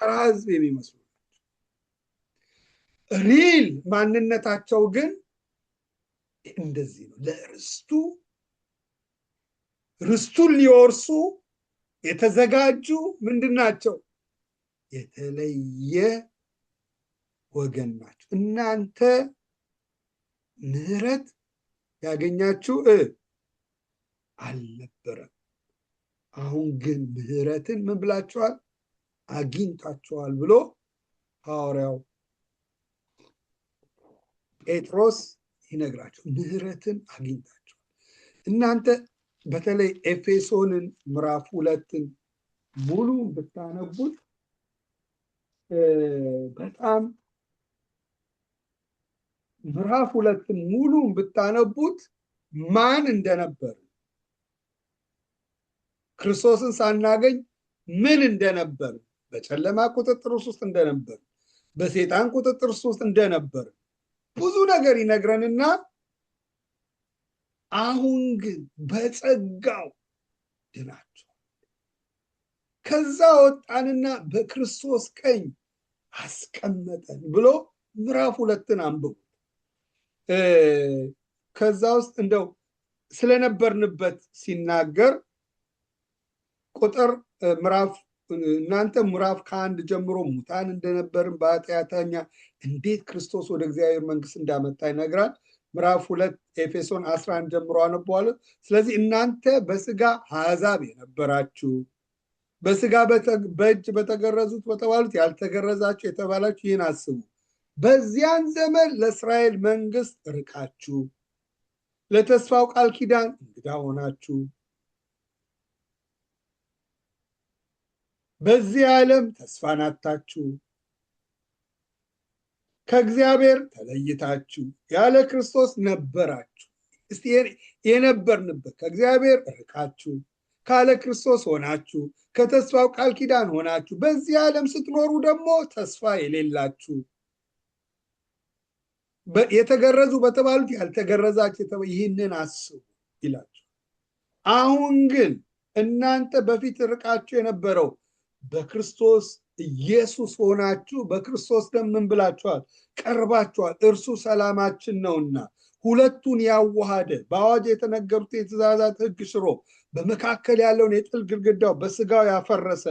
ሕዝብ የሚመስሉ ሪል ማንነታቸው ግን እንደዚህ ነው። ለርስቱ ርስቱን ሊወርሱ የተዘጋጁ ምንድን ናቸው? የተለየ ወገን ናቸው። እናንተ ምሕረት ያገኛችሁ አልነበረም፣ አሁን ግን ምሕረትን ምን ብላችኋል? አግኝታችኋል ብሎ ሐዋርያው ጴጥሮስ ይነግራቸው። ምሕረትን አግኝታችኋል። እናንተ በተለይ ኤፌሶንን ምዕራፍ 2 ሙሉ ብታነቡት በጣም ምዕራፍ 2 ሙሉ ብታነቡት ማን እንደነበር፣ ክርስቶስን ሳናገኝ ምን እንደነበር፣ በጨለማ ቁጥጥር ውስጥ እንደነበር፣ በሰይጣን ቁጥጥር ውስጥ እንደነበር ብዙ ነገር ይነግረንና አሁን ግን በጸጋው ድናችኋል፣ ከዛ ወጣንና በክርስቶስ ቀኝ አስቀመጠን ብሎ ምዕራፍ 2 አንብቡ። ከዛ ውስጥ እንደው ስለነበርንበት ሲናገር ቁጥር እናንተ ምዕራፍ 1 ጀምሮ ሙታን እንደነበርን በኃጢአተኛ እንዴት ክርስቶስ ወደ እግዚአብሔር መንግስት እንዳመጣ ይነግራል። ምዕራፍ 2 ኤፌሶን 11 ጀምሮ አነበዋለሁ። ስለዚህ እናንተ በስጋ አሕዛብ የነበራችሁ፣ በስጋ በእጅ በተገረዙት በተባሉት ያልተገረዛችሁ የተባላችሁ ይህን አስቡ። በዚያን ዘመን ለእስራኤል መንግስት ርቃችሁ፣ ለተስፋው ቃል ኪዳን እንግዳ ሆናችሁ፣ በዚህ ዓለም ተስፋን አጥታችሁ፣ ከእግዚአብሔር ተለይታችሁ ያለ ክርስቶስ ነበራችሁ። እስቲ የነበርንበት ከእግዚአብሔር ርቃችሁ፣ ካለ ክርስቶስ ሆናችሁ፣ ከተስፋው ቃል ኪዳን ሆናችሁ፣ በዚህ ዓለም ስትኖሩ ደግሞ ተስፋ የሌላችሁ የተገረዙ በተባሉት ያልተገረዛችሁ ይህንን አስቡ ይላቸው። አሁን ግን እናንተ በፊት ርቃችሁ የነበረው በክርስቶስ ኢየሱስ ሆናችሁ በክርስቶስ ደም ምን ብላችኋል? ቀርባችኋል። እርሱ ሰላማችን ነውና ሁለቱን ያዋሃደ በአዋጅ የተነገሩት የትእዛዛት ሕግ ሽሮ በመካከል ያለውን የጥል ግድግዳው በስጋው ያፈረሰ፣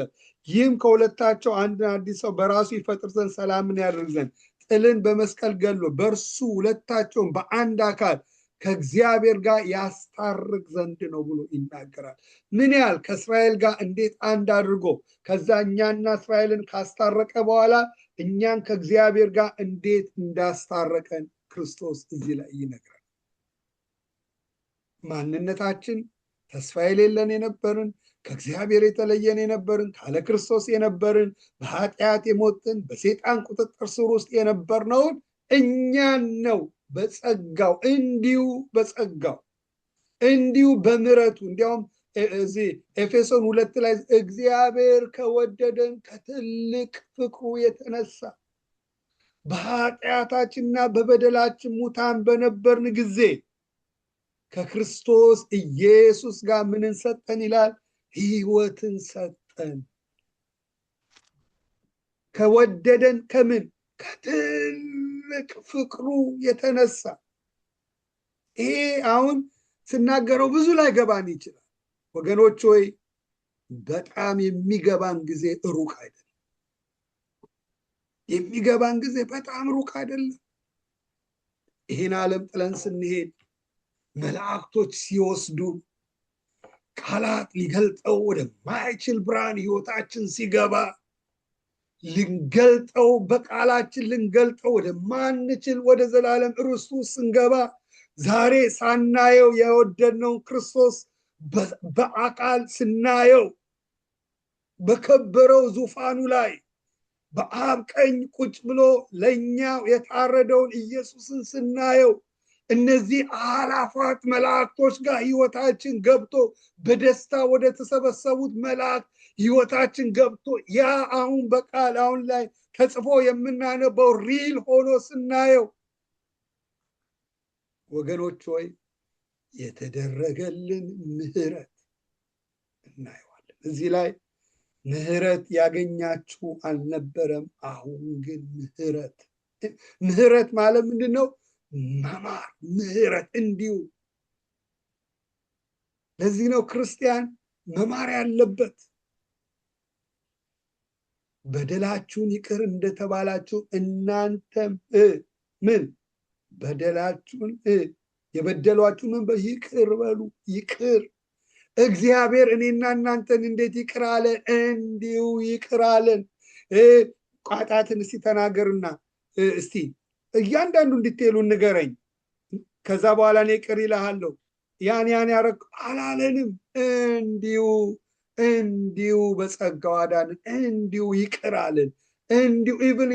ይህም ከሁለታቸው አንድን አዲስ ሰው በራሱ ይፈጥር ዘንድ ሰላምን ያደርግ ዘንድ ጥልን በመስቀል ገሎ በእርሱ ሁለታቸውን በአንድ አካል ከእግዚአብሔር ጋር ያስታርቅ ዘንድ ነው ብሎ ይናገራል። ምን ያህል ከእስራኤል ጋር እንዴት አንድ አድርጎ ከዛ እኛና እስራኤልን ካስታረቀ በኋላ እኛን ከእግዚአብሔር ጋር እንዴት እንዳስታረቀን ክርስቶስ እዚህ ላይ ይነግራል። ማንነታችን ተስፋ የሌለን የነበርን፣ ከእግዚአብሔር የተለየን የነበርን፣ ካለ ክርስቶስ የነበርን፣ በኃጢአት የሞትን፣ በሰይጣን ቁጥጥር ስር ውስጥ የነበርነውን እኛን ነው በጸጋው እንዲሁ በምሕረቱ እንዲያውም እዚህ ኤፌሶን 2 ላይ እግዚአብሔር ከወደደን ከትልቅ ፍቅሩ የተነሳ በኃጢአታችንና በበደላችን ሙታን በነበርን ጊዜ ከክርስቶስ ኢየሱስ ጋር ምንን ሰጠን ይላል? ሕይወትን ሰጠን። ከወደደን ከምን? ከትልቅ ፍቅሩ የተነሳ። ይሄ አሁን ስናገረው ብዙ ላይ ገባን ይችላል ወገኖች ሆይ፣ በጣም የሚገባን ጊዜ ሩቅ አይደለም። የሚገባን ጊዜ በጣም ሩቅ አይደለም። ይህን ዓለም ጥለን ስንሄድ መላእክቶች ሲወስዱ ቃላት ሊገልጠው ወደማይችል ብርሃን ህይወታችን ሲገባ ልንገልጠው በቃላችን ልንገልጠው ወደማንችል ወደ ዘላለም ርስቱ ስንገባ ዛሬ ሳናየው የወደድነው ክርስቶስ በአካል ስናየው በከበረው ዙፋኑ ላይ በአብ ቀኝ ቁጭ ብሎ ለኛ የታረደውን ኢየሱስን ስናየው እነዚህ አላፋት መላእክቶች ጋር ህይወታችን ገብቶ በደስታ ወደ ተሰበሰቡት መላእክት ህይወታችን ገብቶ ያ አሁን በቃል አሁን ላይ ተጽፎ የምናነበው ሪል ሆኖ ስናየው ወገኖች ሆይ የተደረገልን ምህረት እናየዋለን። እዚህ ላይ ምህረት ያገኛችሁ አልነበረም፣ አሁን ግን ምህረት ማለት ምንድን ነው? መማር፣ ምህረት እንዲሁ። ለዚህ ነው ክርስቲያን መማር ያለበት። በደላችሁን ይቅር እንደተባላችሁ እናንተም ምን በደላችሁን የበደሏችሁ ምን ይቅር በሉ። ይቅር እግዚአብሔር እኔና እናንተን እንዴት ይቅር አለን? እንዲሁ ይቅር አለን። ቋጣትን እስቲ ተናገርና እስቲ እያንዳንዱ እንድትሉ ንገረኝ፣ ከዛ በኋላ እኔ ይቅር ይልሃለሁ። ያን ያረግ አላለንም። እንዲሁ በጸጋው አዳንን፣ እንዲሁ ይቅር አለን። እንዲሁ ኢቭን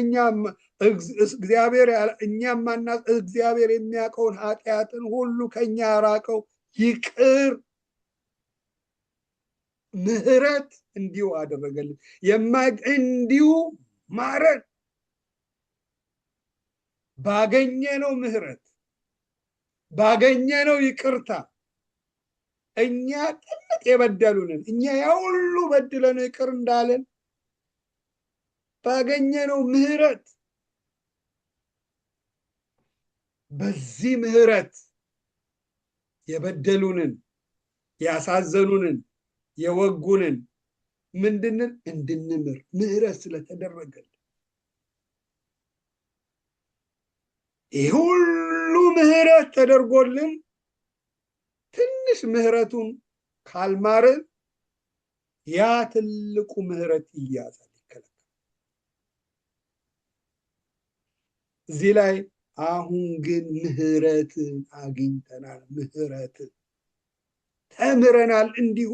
እግዚአብሔር የሚያውቀውን ኃጢአትን ሁሉ ከኛ ያራቀው ይቅር ምህረት እንዲሁ አደረገልን። እንዲሁ ማረን። ባገኘነው ምህረት ባገኘነው ይቅርታ እኛ ጥልቅ የበደሉንን እኛ ያሁሉ በድለነው ይቅር እንዳለን ባገኘነው ምህረት በዚህ ምህረት የበደሉንን ያሳዘኑንን የወጉንን ምንድንን እንድንምር ምህረት ስለተደረገልን ይህ ሁሉ ምህረት ተደርጎልን ትንሽ ምህረቱን ካልማርን ያ ትልቁ ምህረት ይያዛል፣ ይከለከላል። እዚህ ላይ አሁን ግን ምህረትን አግኝተናል፣ ምህረትን ተምረናል። እንዲሁ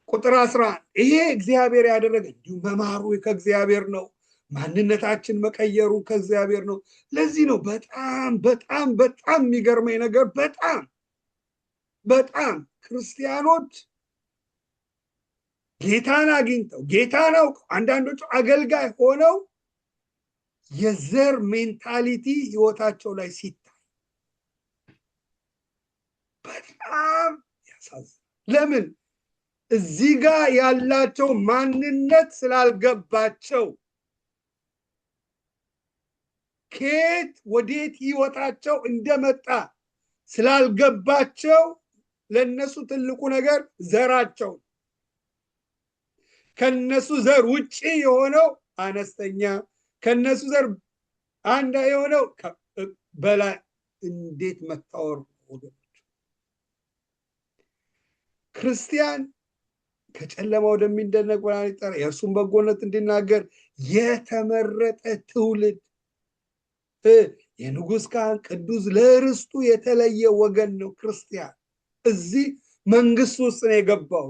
ቁጥር 11 ይሄ እግዚአብሔር ያደረገ እንዲሁ መማሩ ከእግዚአብሔር ነው፣ ማንነታችን መቀየሩ ከእግዚአብሔር ነው። ለዚህ ነው በጣም በጣም በጣም የሚገርመኝ ነገር በጣም ክርስቲያኖች ጌታን አግኝተው ጌታን አውቀው አንዳንዶቹ አገልጋይ ሆነው የዘር ሜንታሊቲ ህይወታቸው ላይ ሲታይ በጣም ያሳዝናል። ለምን? እዚህ ጋር ያላቸው ማንነት ስላልገባቸው፣ ከየት ወዴት ህይወታቸው እንደመጣ ስላልገባቸው ለነሱ ትልቁ ነገር ዘራቸው፣ ከነሱ ዘር ውጪ የሆነው አነስተኛ፣ ከነሱ ዘር አንድ የሆነው በላይ እንዴት መታወር ወገኖች። ክርስቲያን ከጨለማ ወደሚደነቅ ብርሃን ይጠራ፣ የእርሱን በጎነት እንዲናገር የተመረጠ ትውልድ፣ የንጉሥ ካህን፣ ቅዱስ፣ ለርስቱ የተለየ ወገን ነው ክርስቲያን። እዚህ መንግስት ውስጥ ነው የገባው።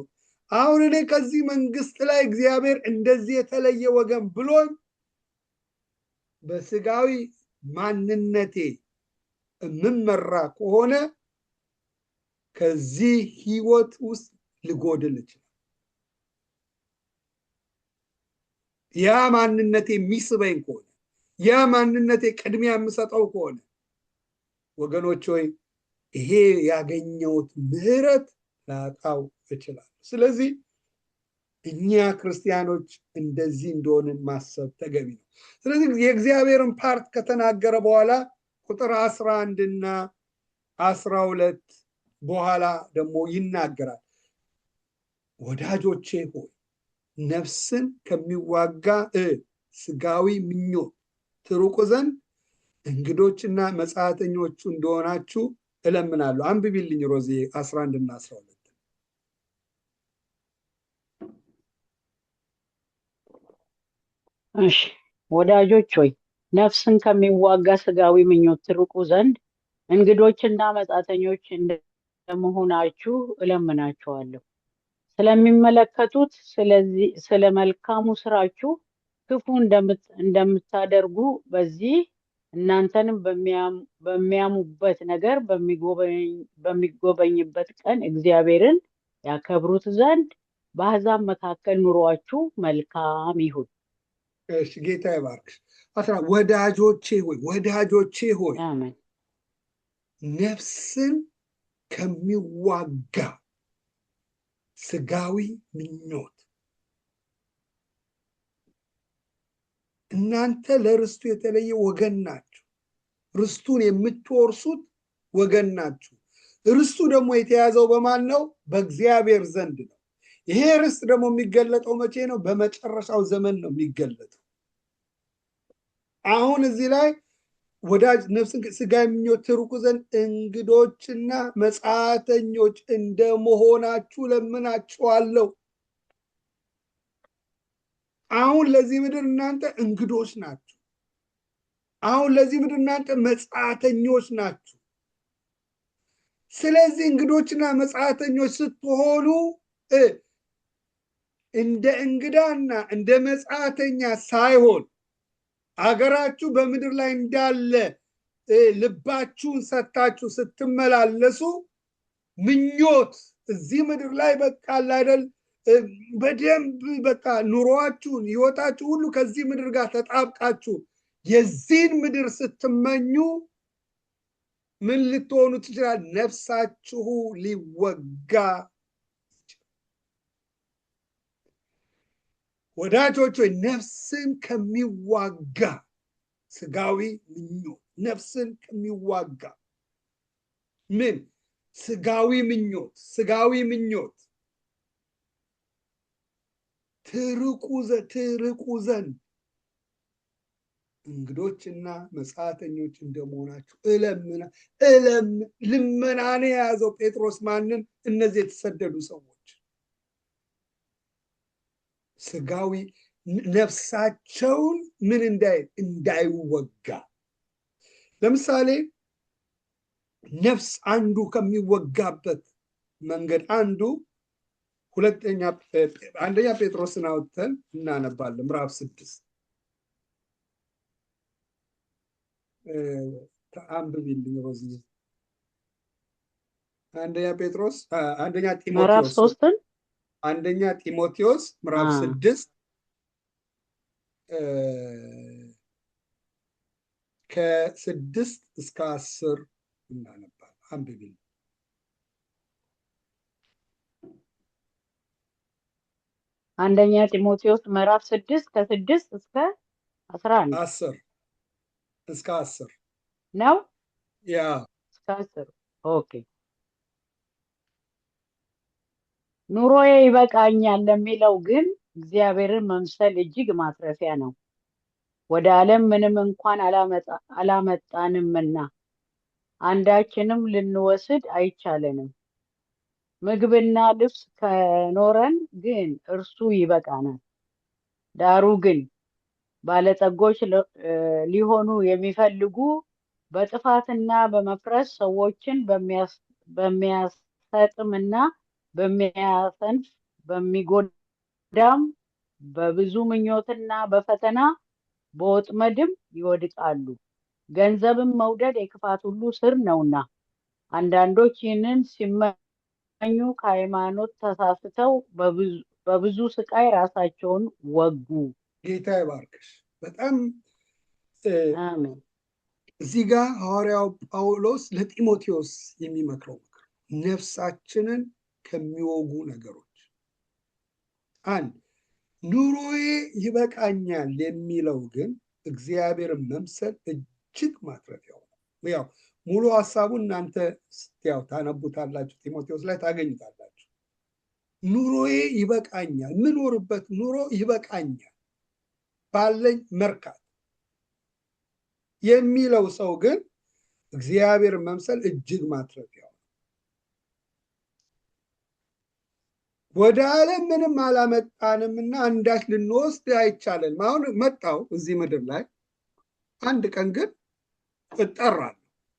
አሁን እኔ ከዚህ መንግስት ላይ እግዚአብሔር እንደዚህ የተለየ ወገን ብሎኝ በስጋዊ ማንነቴ የምመራ ከሆነ ከዚህ ህይወት ውስጥ ልጎድል ይችላል። ያ ማንነቴ የሚስበኝ ከሆነ፣ ያ ማንነቴ ቅድሚያ የምሰጠው ከሆነ ወገኖች ሆይ ይሄ ያገኘሁት ምህረት ላጣው እችላለሁ። ስለዚህ እኛ ክርስቲያኖች እንደዚህ እንደሆንን ማሰብ ተገቢ ነው። ስለዚህ የእግዚአብሔርን ፓርት ከተናገረ በኋላ ቁጥር 11 እና 12 በኋላ ደግሞ ይናገራል። ወዳጆቼ ሆይ ነፍስን ከሚዋጋ ስጋዊ ምኞት ትሩቁ ዘንድ እንግዶችና መጻተኞቹ እንደሆናችሁ እለምናለሁ። አንብቢልኝ ሮዚ 11 እና 12። እሺ ወዳጆች ሆይ ነፍስን ከሚዋጋ ስጋዊ ምኞት ትርቁ ዘንድ እንግዶችና መጻተኞች እንደመሆናችሁ እለምናችኋለሁ። ስለሚመለከቱት ስለ መልካሙ ስራችሁ ክፉ እንደምታደርጉ በዚህ እናንተንም በሚያሙበት ነገር በሚጎበኝበት ቀን እግዚአብሔርን ያከብሩት ዘንድ በአሕዛብ መካከል ኑሯችሁ መልካም ይሁን። እሺ ጌታ ይባርክሽ። ወዳጆቼ ሆይ አሜን። ነፍስን ከሚዋጋ ስጋዊ ምኞት እናንተ ለርስቱ የተለየ ወገን ናችሁ። ርስቱን የምትወርሱት ወገን ናችሁ። ርስቱ ደግሞ የተያዘው በማን ነው? በእግዚአብሔር ዘንድ ነው። ይሄ ርስት ደግሞ የሚገለጠው መቼ ነው? በመጨረሻው ዘመን ነው የሚገለጠው። አሁን እዚህ ላይ ወዳጅ ነፍስን ስጋ ምኞት ትርቁ ዘንድ እንግዶችና መጻተኞች እንደመሆናችሁ ለምናችኋለሁ። አሁን ለዚህ ምድር እናንተ እንግዶች ናችሁ። አሁን ለዚህ ምድር እናንተ መጻተኞች ናችሁ። ስለዚህ እንግዶችና መጻተኞች ስትሆኑ እንደ እንግዳና እንደ መጻተኛ ሳይሆን አገራችሁ በምድር ላይ እንዳለ ልባችሁን ሰጥታችሁ ስትመላለሱ ምኞት እዚህ ምድር ላይ በቃ አይደል በደንብ በቃ ኑሯችሁን ህይወታችሁ ሁሉ ከዚህ ምድር ጋር ተጣብቃችሁ የዚህን ምድር ስትመኙ ምን ልትሆኑ ትችላል? ነፍሳችሁ ሊወጋ ይችላል። ወዳጆች ሆይ ነፍስን ከሚዋጋ ስጋዊ ምኞት፣ ነፍስን ከሚዋጋ ምን ስጋዊ ምኞት ትርቁ ዘንድ እንግዶችና መጻተኞች እንደመሆናችሁ ልመናን የያዘው ጴጥሮስ ማንን? እነዚህ የተሰደዱ ሰዎች ስጋዊ ነፍሳቸውን ምን እንዳይወጋ። ለምሳሌ ነፍስ አንዱ ከሚወጋበት መንገድ አንዱ አንደኛ ጴጥሮስን አውጥተን እናነባለን። ምዕራፍ 6 አንብቢልኝ ሮዚ። አንደኛ ጢሞቴዎስ ምዕራፍ 6 ከ6 እስከ 10 እናነባለን። አንብቢልኝ። አንደኛ ጢሞቴዎስ ምዕራፍ 6 ከ6 እስከ 11 10 እስከ 10 ነው። ያ እስከ 10 ኦኬ። ኑሮዬ ይበቃኛል ለሚለው ግን እግዚአብሔርን መምሰል እጅግ ማትረፊያ ነው። ወደ ዓለም ምንም እንኳን አላመጣንምና አንዳችንም ልንወስድ አይቻለንም። ምግብና ልብስ ከኖረን ግን እርሱ ይበቃናል። ዳሩ ግን ባለጠጎች ሊሆኑ የሚፈልጉ በጥፋትና በመፍረስ ሰዎችን በሚያሰጥምና በሚያሰንፍ በሚጎዳም በብዙ ምኞትና በፈተና በወጥመድም ይወድቃሉ። ገንዘብን መውደድ የክፋት ሁሉ ስር ነውና አንዳንዶች ይህንን ሲመኙ ከሃይማኖት ተሳስተው በብዙ ስቃይ ራሳቸውን ወጉ። ጌታ ይባርክሽ። በጣም አሜን። እዚህ ጋር ሐዋርያው ጳውሎስ ለጢሞቴዎስ የሚመክረው ምክር ነፍሳችንን ከሚወጉ ነገሮች አንድ ኑሮዬ ይበቃኛል የሚለው ግን እግዚአብሔርን መምሰል እጅግ ማትረፊያው ነው። ያው ሙሉ ሀሳቡ እናንተ ያው ታነቡታላችሁ፣ ጢሞቴዎስ ላይ ታገኙታላችሁ። ኑሮዬ ይበቃኛል፣ ምኖርበት ኑሮ ይበቃኛል ባለኝ መርካት የሚለው ሰው ግን እግዚአብሔርን መምሰል እጅግ ማትረፊያው ነው። ወደ ዓለም ምንም አላመጣንምና አንዳች ልንወስድ አይቻለንም። አሁን መጣው እዚህ ምድር ላይ አንድ ቀን ግን እጠራለሁ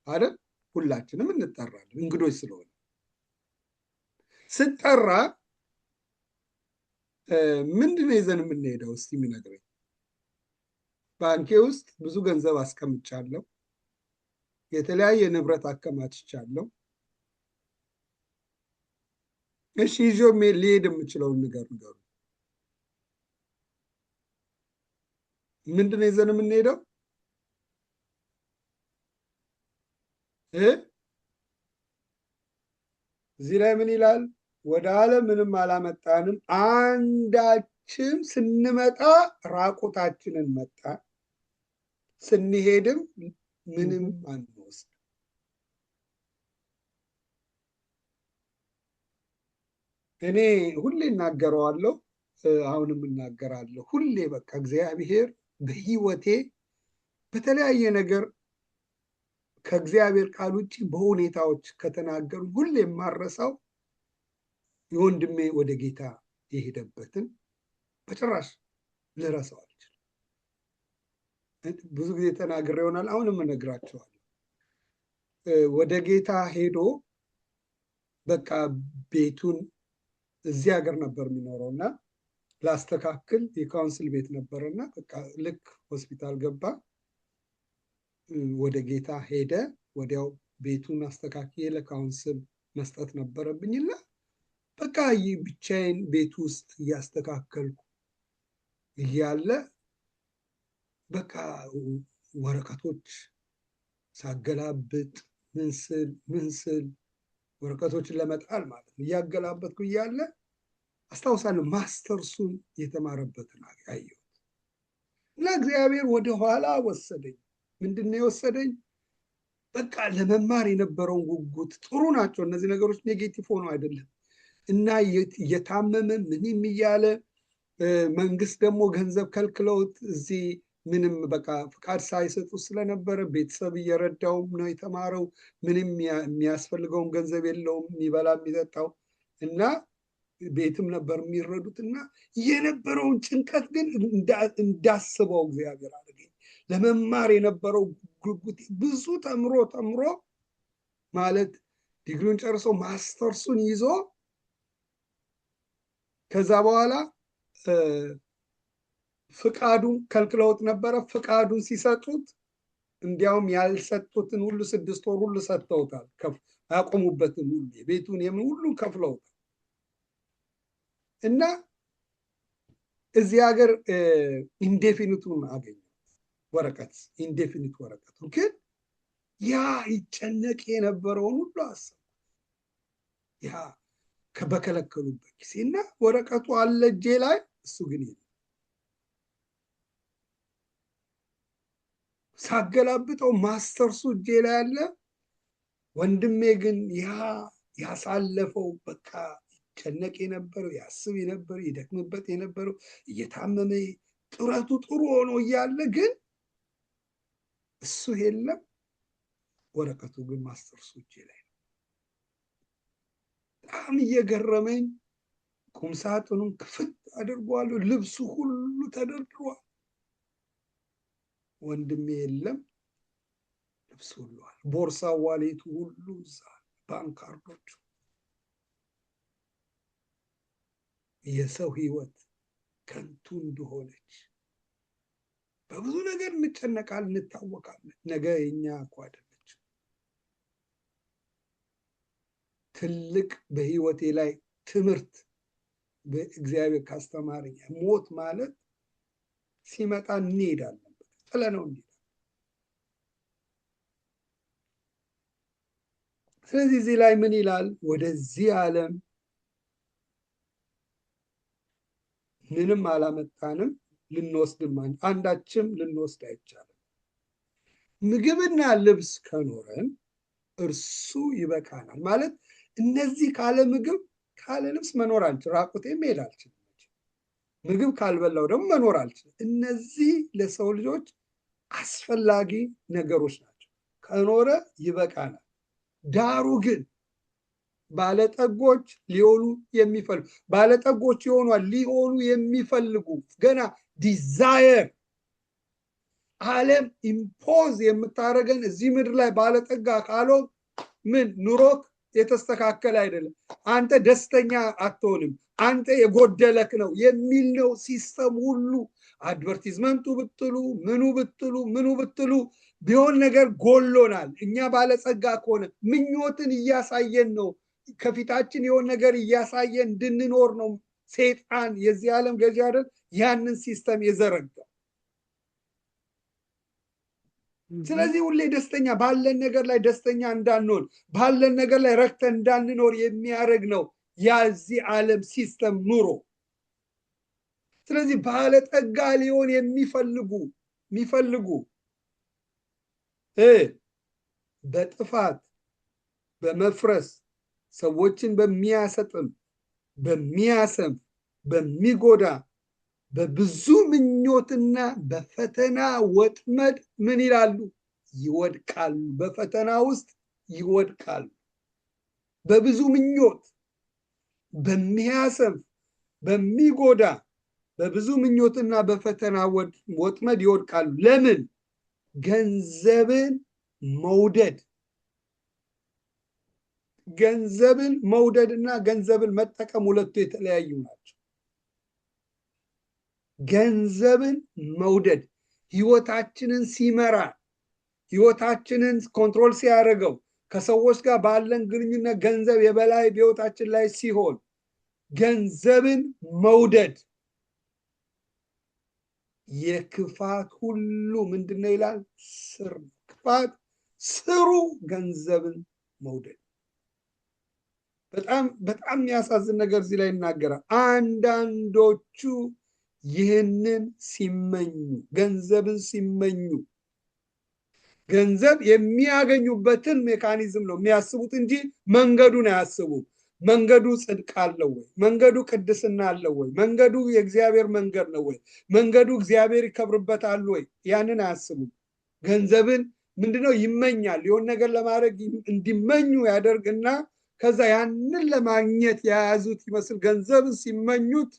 አይደል? ሁላችንም እንጠራለን እንግዶች ስለሆነ። ስጠራ ምንድነው ይዘን የምንሄደው? እስቲ የሚነግረኝ። ባንኬ ውስጥ ብዙ ገንዘብ አስቀምጫለሁ፣ የተለያየ ንብረት አከማችቻለሁ። እሺ ይዞ ሊሄድ የምችለውን ንገሩ። ምንድነው ይዘን የምንሄደው? እዚህ ላይ ምን ይላል? ወደ ዓለም ምንም አላመጣንም፣ አንዳችም ስንመጣ ራቁታችንን መጣን፣ ስንሄድም ምንም አንወስድ። እኔ ሁሌ እናገረዋለሁ፣ አሁንም እናገራለሁ። ሁሌ በቃ እግዚአብሔር በህይወቴ በተለያየ ነገር ከእግዚአብሔር ቃል ውጭ በሁኔታዎች ከተናገሩ ሁሌ የማረሳው የወንድሜ ወደ ጌታ የሄደበትን በጭራሽ ልረሳው አልችልም። ብዙ ጊዜ ተናግሬ ይሆናል፣ አሁንም እነግራቸዋለሁ። ወደ ጌታ ሄዶ በቃ ቤቱን እዚህ ሀገር ነበር የሚኖረው እና ላስተካክል የካውንስል ቤት ነበረና በቃ ልክ ሆስፒታል ገባ፣ ወደ ጌታ ሄደ። ወዲያው ቤቱን አስተካክዬ ለካውንስል መስጠት ነበረብኝና በቃ ብቻዬን ቤት ውስጥ እያስተካከልኩ እያለ በቃ ወረቀቶች ሳገላብጥ ምን ስል ወረቀቶችን ለመጣል ማለት ነው እያገላበጥኩ እያለ አስታውሳለሁ ማስተርሱን የተማረበትን አየሁት እና እግዚአብሔር ወደኋላ ወሰደኝ። ምንድን ነው የወሰደኝ? በቃ ለመማር የነበረውን ጉጉት። ጥሩ ናቸው እነዚህ ነገሮች፣ ኔጌቲቭ ሆኖ አይደለም። እና እየታመመ ምንም እያለ መንግስት ደግሞ ገንዘብ ከልክለውት እዚህ ምንም በቃ ፍቃድ ሳይሰጡ ስለነበረ ቤተሰብ እየረዳውም ነው የተማረው። ምንም የሚያስፈልገውም ገንዘብ የለውም የሚበላ የሚጠጣው እና ቤትም ነበር የሚረዱት እና የነበረውን ጭንቀት ግን እንዳስበው እግዚአብሔር አደረገኝ። ለመማር የነበረው ጉጉት ብዙ ተምሮ ማለት ዲግሪውን ጨርሶ ማስተርሱን ይዞ ከዛ በኋላ ፍቃዱን ከልክለውት ነበረ። ፍቃዱን ሲሰጡት እንዲያውም ያልሰጡትን ሁሉ 6 ወር ሁሉ ሰጥተውታል። ያቆሙበትን ሁሉ ቤቱን የምን ሁሉን ከፍለውታል። እና እዚህ ሀገር ኢንዴፊኒቱን አገኘ። ወረቀት ኢንዴፊኒት ወረቀቱ ግን ያ ይጨነቅ የነበረውን ሁሉ አሰብ ያ በከለከሉበት ጊዜና ወረቀቱ አለ እጄ ላይ እሱ ግን የለም። ሳገላብጠው ማስተርሱ እጄ ላይ አለ። ወንድሜ ግን ያ ያሳለፈው በቃ ይጨነቅ የነበረው ያስብ የነበረው ይደክምበት የነበረው እየታመመ ጥረቱ ጥሩ ሆኖ እያለ ግን እሱ የለም። ወረቀቱ ግን ማስተርሱ እጄ ላይ ነው። በጣም እየገረመኝ ቁምሳጥኑን ክፍት አድርጓለሁ። ልብሱ ሁሉ ተደርድሯል። ወንድሜ የለም። ልብሱ ሁሉ አለ። ቦርሳ ዋሌቱ ሁሉ እዛ፣ ባንክ ካርዶቹ። የሰው ህይወት ከንቱ እንደሆነች በብዙ ነገር እንጨነቃለን፣ እንታወቃለን። ነገ የኛ እኮ አይደለች። ትልቅ በህይወቴ ላይ ትምህርት በእግዚአብሔር ካስተማረኝ ሞት ማለት ሲመጣ እንሄዳለን፣ ጥለነው እንሄዳለን። ስለዚህ እዚህ ላይ ምን ይላል? ወደዚህ ዓለም ምንም አላመጣንም፣ ልንወስድም አንዳችም ልንወስድ አይቻልም። ምግብና ልብስ ከኖረን እርሱ ይበቃናል። ማለት እነዚህ ካለ ምግብ ካለ ልብስ መኖር አልችልም። ራቁቴ መሄድ አልችልም። ምግብ ካልበላው ደግሞ መኖር አልችልም። እነዚህ ለሰው ልጆች አስፈላጊ ነገሮች ናቸው። ከኖረ ይበቃናል። ዳሩ ግን ባለጠጎች ሊሆኑ የሚፈልጉ ባለጠጎች ይሆኗል ሊሆኑ የሚፈልጉ ገና ዲዛየር ዓለም ኢምፖዝ የምታደርገን እዚህ ምድር ላይ ባለጠጋ ካልሆን ምን ኑሮክ የተስተካከለ አይደለም፣ አንተ ደስተኛ አትሆንም፣ አንተ የጎደለክ ነው የሚል ነው ሲስተም ሁሉ። አድቨርቲዝመንቱ ብትሉ ምኑ ብትሉ ቢሆን ነገር ጎሎናል። እኛ ባለጸጋ ከሆነ ምኞትን እያሳየን ነው፣ ከፊታችን የሆነ ነገር እያሳየን እንድንኖር ነው። ሰይጣን የዚህ ዓለም ገዢ አይደል ያንን ሲስተም የዘረጋው። ስለዚህ ሁሌ ደስተኛ ባለን ነገር ላይ ደስተኛ እንዳንሆን፣ ባለን ነገር ላይ ረክተን እንዳንኖር የሚያደርግ ነው የዚህ ዓለም ሲስተም ኑሮ። ስለዚህ ባለጠጋ ሊሆን የሚፈልጉ በጥፋት በመፍረስ ሰዎችን በሚያሰጥም በሚያሰም በሚጎዳ በብዙ ምኞትና በፈተና ወጥመድ ምን ይላሉ? ይወድቃሉ። በፈተና ውስጥ ይወድቃሉ። በብዙ ምኞት በሚያሰም በሚጎዳ በብዙ ምኞትና በፈተና ወጥመድ ይወድቃሉ። ለምን? ገንዘብን መውደድ። ገንዘብን መውደድና ገንዘብን መጠቀም ሁለቱ የተለያዩ ናቸው። ገንዘብን መውደድ ህይወታችንን ሲመራ፣ ህይወታችንን ኮንትሮል ሲያደርገው፣ ከሰዎች ጋር ባለን ግንኙነት ገንዘብ የበላይ በህይወታችን ላይ ሲሆን፣ ገንዘብን መውደድ የክፋት ሁሉ ምንድነው ይላል? ስር። ክፋት ስሩ ገንዘብን መውደድ። በጣም የሚያሳዝን ነገር እዚህ ላይ ይናገራል። አንዳንዶቹ ይህንን ሲመኙ፣ ገንዘብን ሲመኙ፣ ገንዘብ የሚያገኙበትን ሜካኒዝም ነው የሚያስቡት እንጂ መንገዱን አያስቡም። መንገዱ ጽድቅ አለው ወይ? መንገዱ ቅድስና አለው ወይ? መንገዱ የእግዚአብሔር መንገድ ነው ወይ? መንገዱ እግዚአብሔር ይከብርበታል ወይ? ያንን አያስቡም። ገንዘብን ምንድነው ይመኛል። የሆነ ነገር ለማድረግ እንዲመኙ ያደርግና ከዛ ያንን ለማግኘት የያዙት ይመስል ገንዘብን ሲመኙት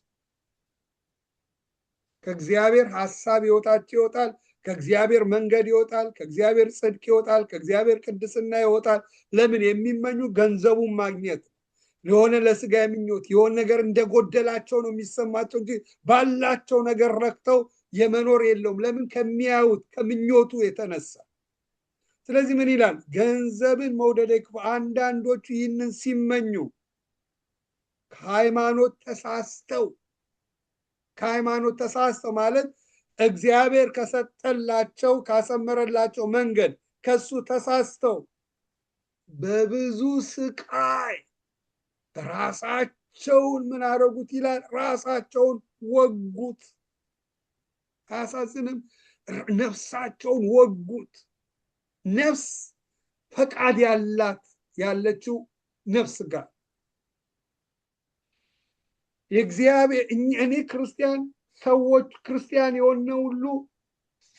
ከእግዚአብሔር ሐሳብ ይወጣል፣ ከእግዚአብሔር መንገድ ይወጣል፣ ከእግዚአብሔር ጽድቅ ይወጣል፣ ከእግዚአብሔር ቅድስና ይወጣል። ለምን? የሚመኙ ገንዘቡን ማግኘት የሆነ ለስጋ ምኞት የሆነ ነገር እንደጎደላቸው ነው የሚሰማቸው እንጂ ባላቸው ነገር ረክተው የመኖር የለውም። ለምን? ከሚያዩት ከምኞቱ የተነሳ። ስለዚህ ምን ይላል? ገንዘብን መውደድ ክፉ። አንዳንዶቹ ይህንን ሲመኙ ከሃይማኖት ተሳስተው ማለት እግዚአብሔር ከሰጠላቸው ካሰመረላቸው መንገድ ከሱ ተሳስተው በብዙ ስቃይ ራሳቸውን ምን አደረጉት ይላል? ራሳቸውን ወጉት። አያሳዝንም? ነፍሳቸውን ወጉት። ነፍስ ፈቃድ ያለችው ነፍስ ጋር የእግዚአብሔር እኔ ክርስቲያን ሰዎች ክርስቲያን የሆነ ሁሉ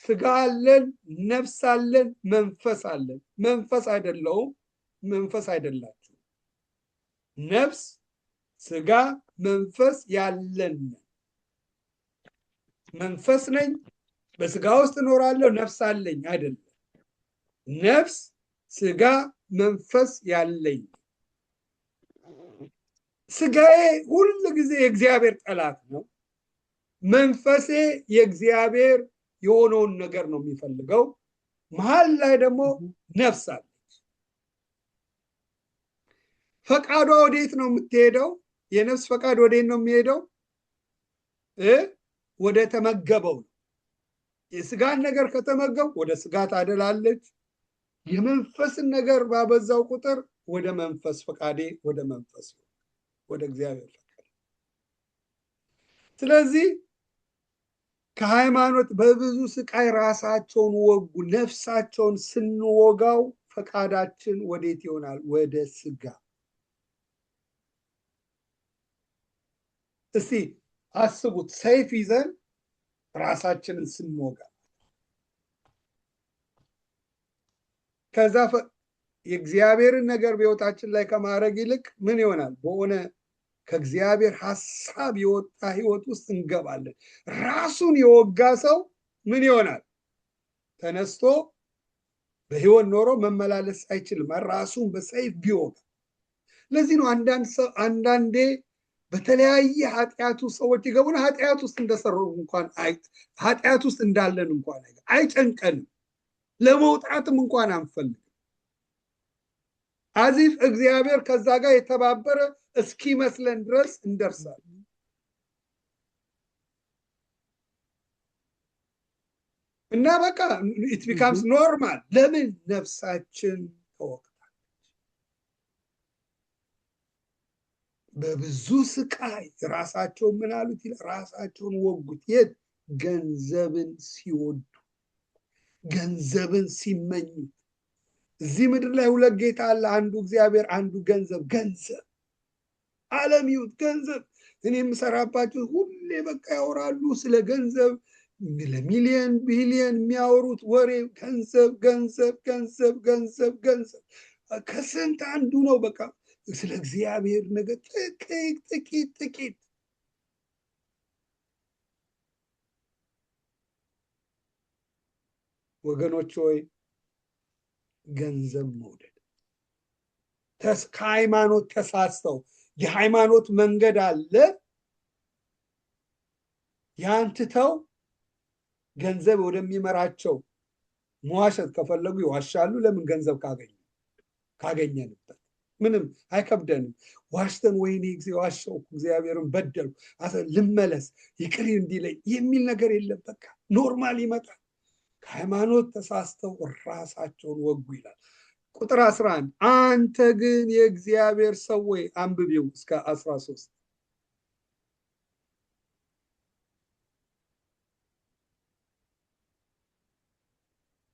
ስጋ አለን፣ ነፍስ አለን፣ መንፈስ አለን። መንፈስ አይደለውም፣ መንፈስ አይደላችሁ። ነፍስ፣ ስጋ፣ መንፈስ ያለን። መንፈስ ነኝ፣ በስጋ ውስጥ እኖራለሁ፣ ነፍስ አለኝ አይደለም። ነፍስ፣ ስጋ፣ መንፈስ ያለኝ። ስጋዬ ሁል ጊዜ የእግዚአብሔር ጠላት ነው። መንፈሴ የእግዚአብሔር የሆነውን ነገር ነው የሚፈልገው። መሀል ላይ ደግሞ ነፍስ አለች። ፈቃዷ ወዴት ነው የምትሄደው? የነፍስ ፈቃድ ወዴት ነው የሚሄደው? ወደ ተመገበው ነው። የስጋን ነገር ከተመገብ ወደ ስጋ ታደላለች። የመንፈስን ነገር ባበዛው ቁጥር ወደ መንፈስ ፈቃዴ ወደ መንፈስ ወደ እግዚአብሔር ፈቃድ። ስለዚህ ከሃይማኖት በብዙ ስቃይ ራሳቸውን ወጉ። ነፍሳቸውን ስንወጋው ፈቃዳችን ወዴት ይሆናል? ወደ ስጋ። እስቲ አስቡት፣ ሰይፍ ይዘን ራሳችንን ስንወጋ ከዛ የእግዚአብሔርን ነገር በሕይወታችን ላይ ከማድረግ ይልቅ ምን ይሆናል? በሆነ ከእግዚአብሔር ሐሳብ የወጣ ህይወት ውስጥ እንገባለን። ራሱን የወጋ ሰው ምን ይሆናል? ተነስቶ በህይወት ኖሮ መመላለስ አይችልም፣ ራሱን በሰይፍ ቢወጋ። ለዚህ ነው አንዳንዴ በተለያየ ኃጢአት ውስጥ ሰዎች ይገቡና ኃጢአት ውስጥ እንደሰሩ እንኳን ኃጢአት ውስጥ እንዳለን እንኳን አይጨንቀንም፣ ለመውጣትም እንኳን አንፈልግም። አዚፍ እግዚአብሔር ከዛ ጋር የተባበረ እስኪመስለን ድረስ እንደርሳለን። እና በቃ it becomes normal። ለምን? ነፍሳችን ተወቅታለች። በብዙ ስቃይ ራሳቸውን ምን አሉት? ራሳቸውን ወጉት። የት? ገንዘብን ሲወዱ፣ ገንዘብን ሲመኙ። እዚህ ምድር ላይ ሁለት ጌታ አለ፣ አንዱ እግዚአብሔር፣ አንዱ ገንዘብ። ገንዘብ ዓለም ይሁት ገንዘብ። እኔ የምሰራባቸው ሁሌ በቃ ያወራሉ ስለ ገንዘብ፣ ለሚሊየን ቢሊየን የሚያወሩት ወሬ ገንዘብ ገንዘብ ገንዘብ ገንዘብ ገንዘብ። ከስንት አንዱ ነው በቃ ስለ እግዚአብሔር ነገር ጥቂት። ወገኖች ሆይ ገንዘብ መውደድ ከሃይማኖት ተሳስተው የሃይማኖት መንገድ አለ ያንትተው ገንዘብ ወደሚመራቸው መዋሸት ከፈለጉ ይዋሻሉ። ለምን? ገንዘብ ካገኘንበት ምንም አይከብደንም። ዋሽተን ወይኔ ዋሸው እግዚአብሔርን በደልኩ ልመለስ ይቅር እንዲለኝ የሚል ነገር የለም። በቃ ኖርማል ይመጣል። ከሃይማኖት ተሳስተው ራሳቸውን ወጉ ይላል። ቁጥር 11 አንተ ግን የእግዚአብሔር ሰው ወይ፣ አንብቢው እስከ 13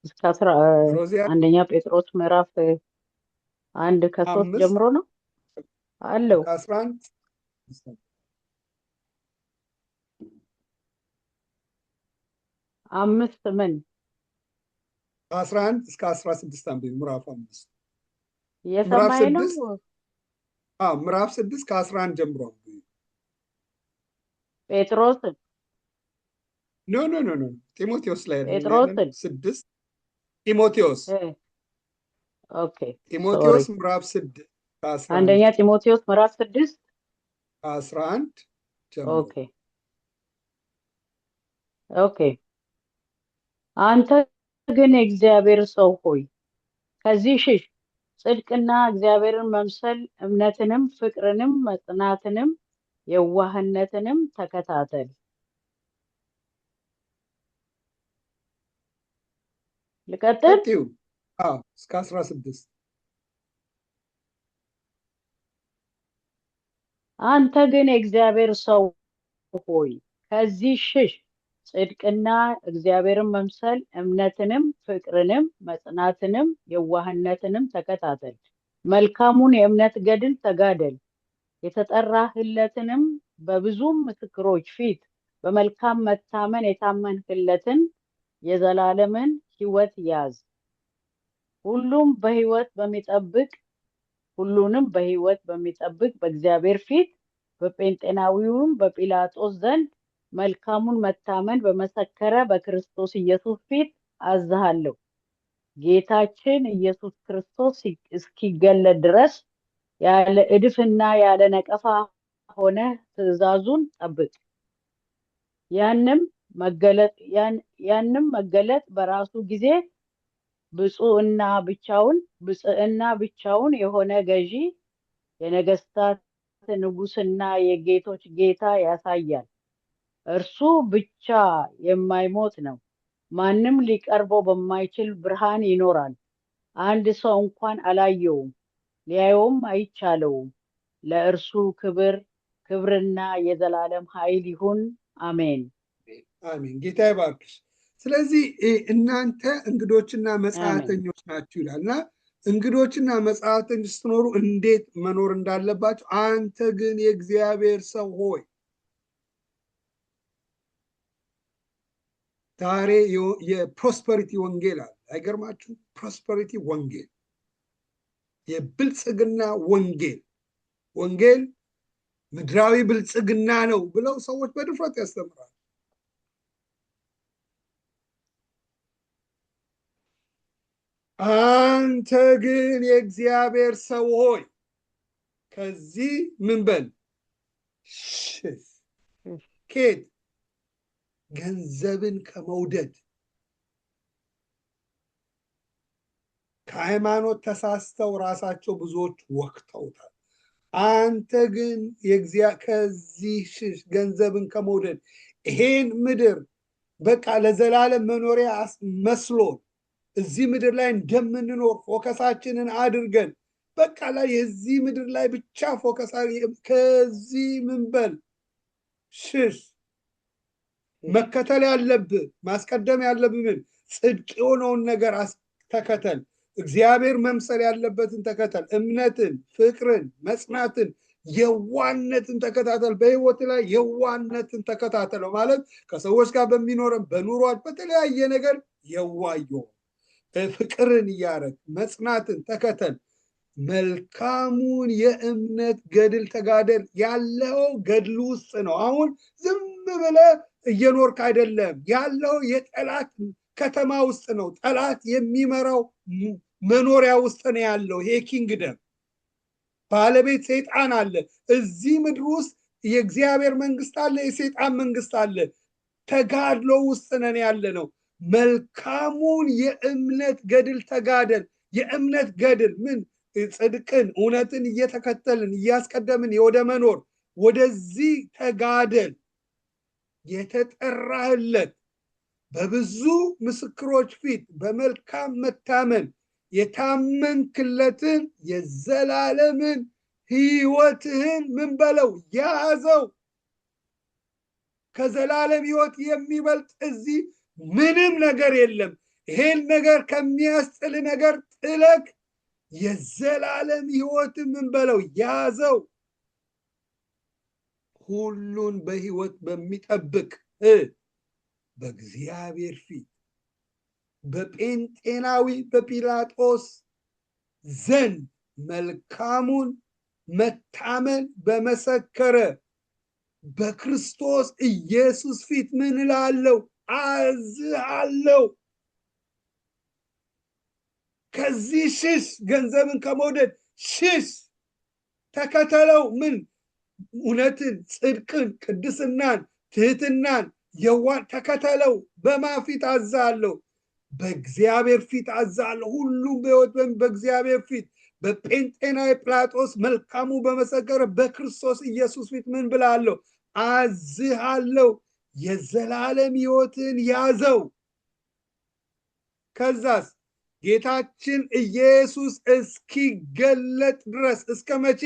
እስከ 1ኛ ጴጥሮስ ምዕራፍ 1 ከ3 ጀምሮ ነው አለው። 11 5 ምን 11 እስከ 16 አንብቢ። ምዕራፍ 5 የሰማይ ነው። ምዕራፍ 6 ከ11 ጀምሮ አንብቢ። ጴጥሮስ ኖ ጢሞቴዎስ ላይ ነው። ጴጥሮስ 6 ጢሞቴዎስ ኦኬ ጢሞቴዎስ ምዕራፍ 6 አንደኛ ጢሞቴዎስ ምዕራፍ 6 11 ጀምሮ። ኦኬ አንተ ግን የእግዚአብሔር ሰው ሆይ ከዚህ ሽሽ፣ ጽድቅና እግዚአብሔርን መምሰል፣ እምነትንም፣ ፍቅርንም፣ መጽናትንም፣ የዋህነትንም ተከታተል። ልቀጥል? እስከ 16 አንተ ግን የእግዚአብሔር ሰው ሆይ ከዚህ ሽሽ፣ ጽድቅና እግዚአብሔርን መምሰል፣ እምነትንም፣ ፍቅርንም፣ መጽናትንም፣ የዋህነትንም ተከታተል። መልካሙን የእምነት ገድል ተጋደል። የተጠራህለትንም በብዙም ምስክሮች ፊት በመልካም መታመን የታመንህለትን የዘላለምን ሕይወት ያዝ። ሁሉንም በሕይወት በሚጠብቅ በእግዚአብሔር ፊት በጴንጤናዊውም በጲላጦስ ዘንድ መልካሙን መታመን በመሰከረ በክርስቶስ ኢየሱስ ፊት አዝሃለሁ። ጌታችን ኢየሱስ ክርስቶስ እስኪገለጥ ድረስ ያለ እድፍና ያለ ነቀፋ ሆነ ትእዛዙን ጠብቅ። ያንም መገለጥ በራሱ ጊዜ ብፁዕና ብቻውን የሆነ ገዢ፣ የነገስታት ንጉስና የጌቶች ጌታ ያሳያል። እርሱ ብቻ የማይሞት ነው። ማንም ሊቀርበው በማይችል ብርሃን ይኖራል። አንድ ሰው እንኳን አላየውም፣ ሊያየውም አይቻለውም። ለእርሱ ክብርና የዘላለም ኃይል ይሁን፣ አሜን አሜን። ጌታ ይባርክሽ። ስለዚህ እናንተ እንግዶችና መጻተኞች ናችሁ ይላልና እንግዶችና መጻተኞች ስትኖሩ እንዴት መኖር እንዳለባቸው፣ አንተ ግን የእግዚአብሔር ሰው ሆይ። ዛሬ የፕሮስፐሪቲ ወንጌል አለ። አይገርማችሁ? ፕሮስፐሪቲ ወንጌል፣ የብልጽግና ወንጌል ምድራዊ ብልጽግና ነው ብለው ሰዎች በድፍረት ያስተምራሉ። አንተ ግን የእግዚአብሔር ሰው ሆይ ከዚህ ምን በል ሽሽ። ኬት ገንዘብን ከመውደድ ከሃይማኖት ተሳስተው ራሳቸው ብዙዎች ወቅተውታል። አንተ ግን ከዚህ ሽሽ፣ ገንዘብን ከመውደድ ይሄን ምድር በቃ ለዘላለም መኖሪያ መስሎን እዚህ ምድር ላይ እንደምንኖር ፎከሳችንን አድርገን በቃ ላይ የዚህ ምድር ላይ ብቻ ፎከስ ከዚህ ምን በል ሽሽ። መከተል ያለብህ ማስቀደም ያለብህ ምን ጽድቅ የሆነውን ነገር ተከተል። እግዚአብሔር መምሰል ያለበትን ተከተል። እምነትን፣ ፍቅርን፣ መጽናትን፣ የዋነትን ተከታተል። በህይወት ላይ የዋነትን ተከታተለው ማለት ከሰዎች ጋር በሚኖረን በኑሯት በተለያየ ነገር የዋየው ፍቅርን እያረግ መጽናትን ተከተል። መልካሙን የእምነት ገድል ተጋደል። ያለው ገድል ውስጥ ነው። አሁን ዝም ብለህ እየኖርክ አይደለም ያለው፣ የጠላት ከተማ ውስጥ ነው። ጠላት የሚመራው መኖሪያ ውስጥ ነው ያለው። ይሄ ኪንግደም ባለቤት ሰይጣን አለ። እዚህ ምድር ውስጥ የእግዚአብሔር መንግስት አለ፣ የሰይጣን መንግስት አለ። ተጋድሎ ውስጥ ነን ያለ ነው። መልካሙን የእምነት ገድል ተጋደል። የእምነት ገድል ምን? ጽድቅን፣ እውነትን እየተከተልን እያስቀደምን ወደ መኖር ወደዚህ ተጋደል። የተጠራህለት በብዙ ምስክሮች ፊት በመልካም መታመን የታመንክለትን የዘላለምን ህይወትህን ምን በለው ያዘው። ከዘላለም ህይወት የሚበልጥ እዚህ ምንም ነገር የለም። ይሄን ነገር ከሚያስጥል ነገር ጥለክ የዘላለም ህይወት ምን በለው ያዘው። ሁሉን በህይወት በሚጠብቅ በእግዚአብሔር ፊት በጴንጤናዊ በጲላጦስ ዘንድ መልካሙን መታመን በመሰከረ በክርስቶስ ኢየሱስ ፊት ምን እላለሁ? አዝሃለሁ። ከዚህ ሽሽ፣ ገንዘብን ከመውደድ ሽሽ፣ ተከተለው። ምን? እውነትን፣ ጽድቅን፣ ቅድስናን፣ ትህትናን፣ የዋን ተከተለው። በማ ፊት አዝሃለሁ? በእግዚአብሔር ፊት አዝሃለሁ። ሁሉም በሕይወት በእግዚአብሔር ፊት በጴንጤናዊ ጲላጦስ መልካሙ በመሰከረ በክርስቶስ ኢየሱስ ፊት ምን ብላለሁ? አዝሃለሁ። የዘላለም ሕይወትን ያዘው። ከዛስ ጌታችን ኢየሱስ እስኪገለጥ ድረስ። እስከ መቼ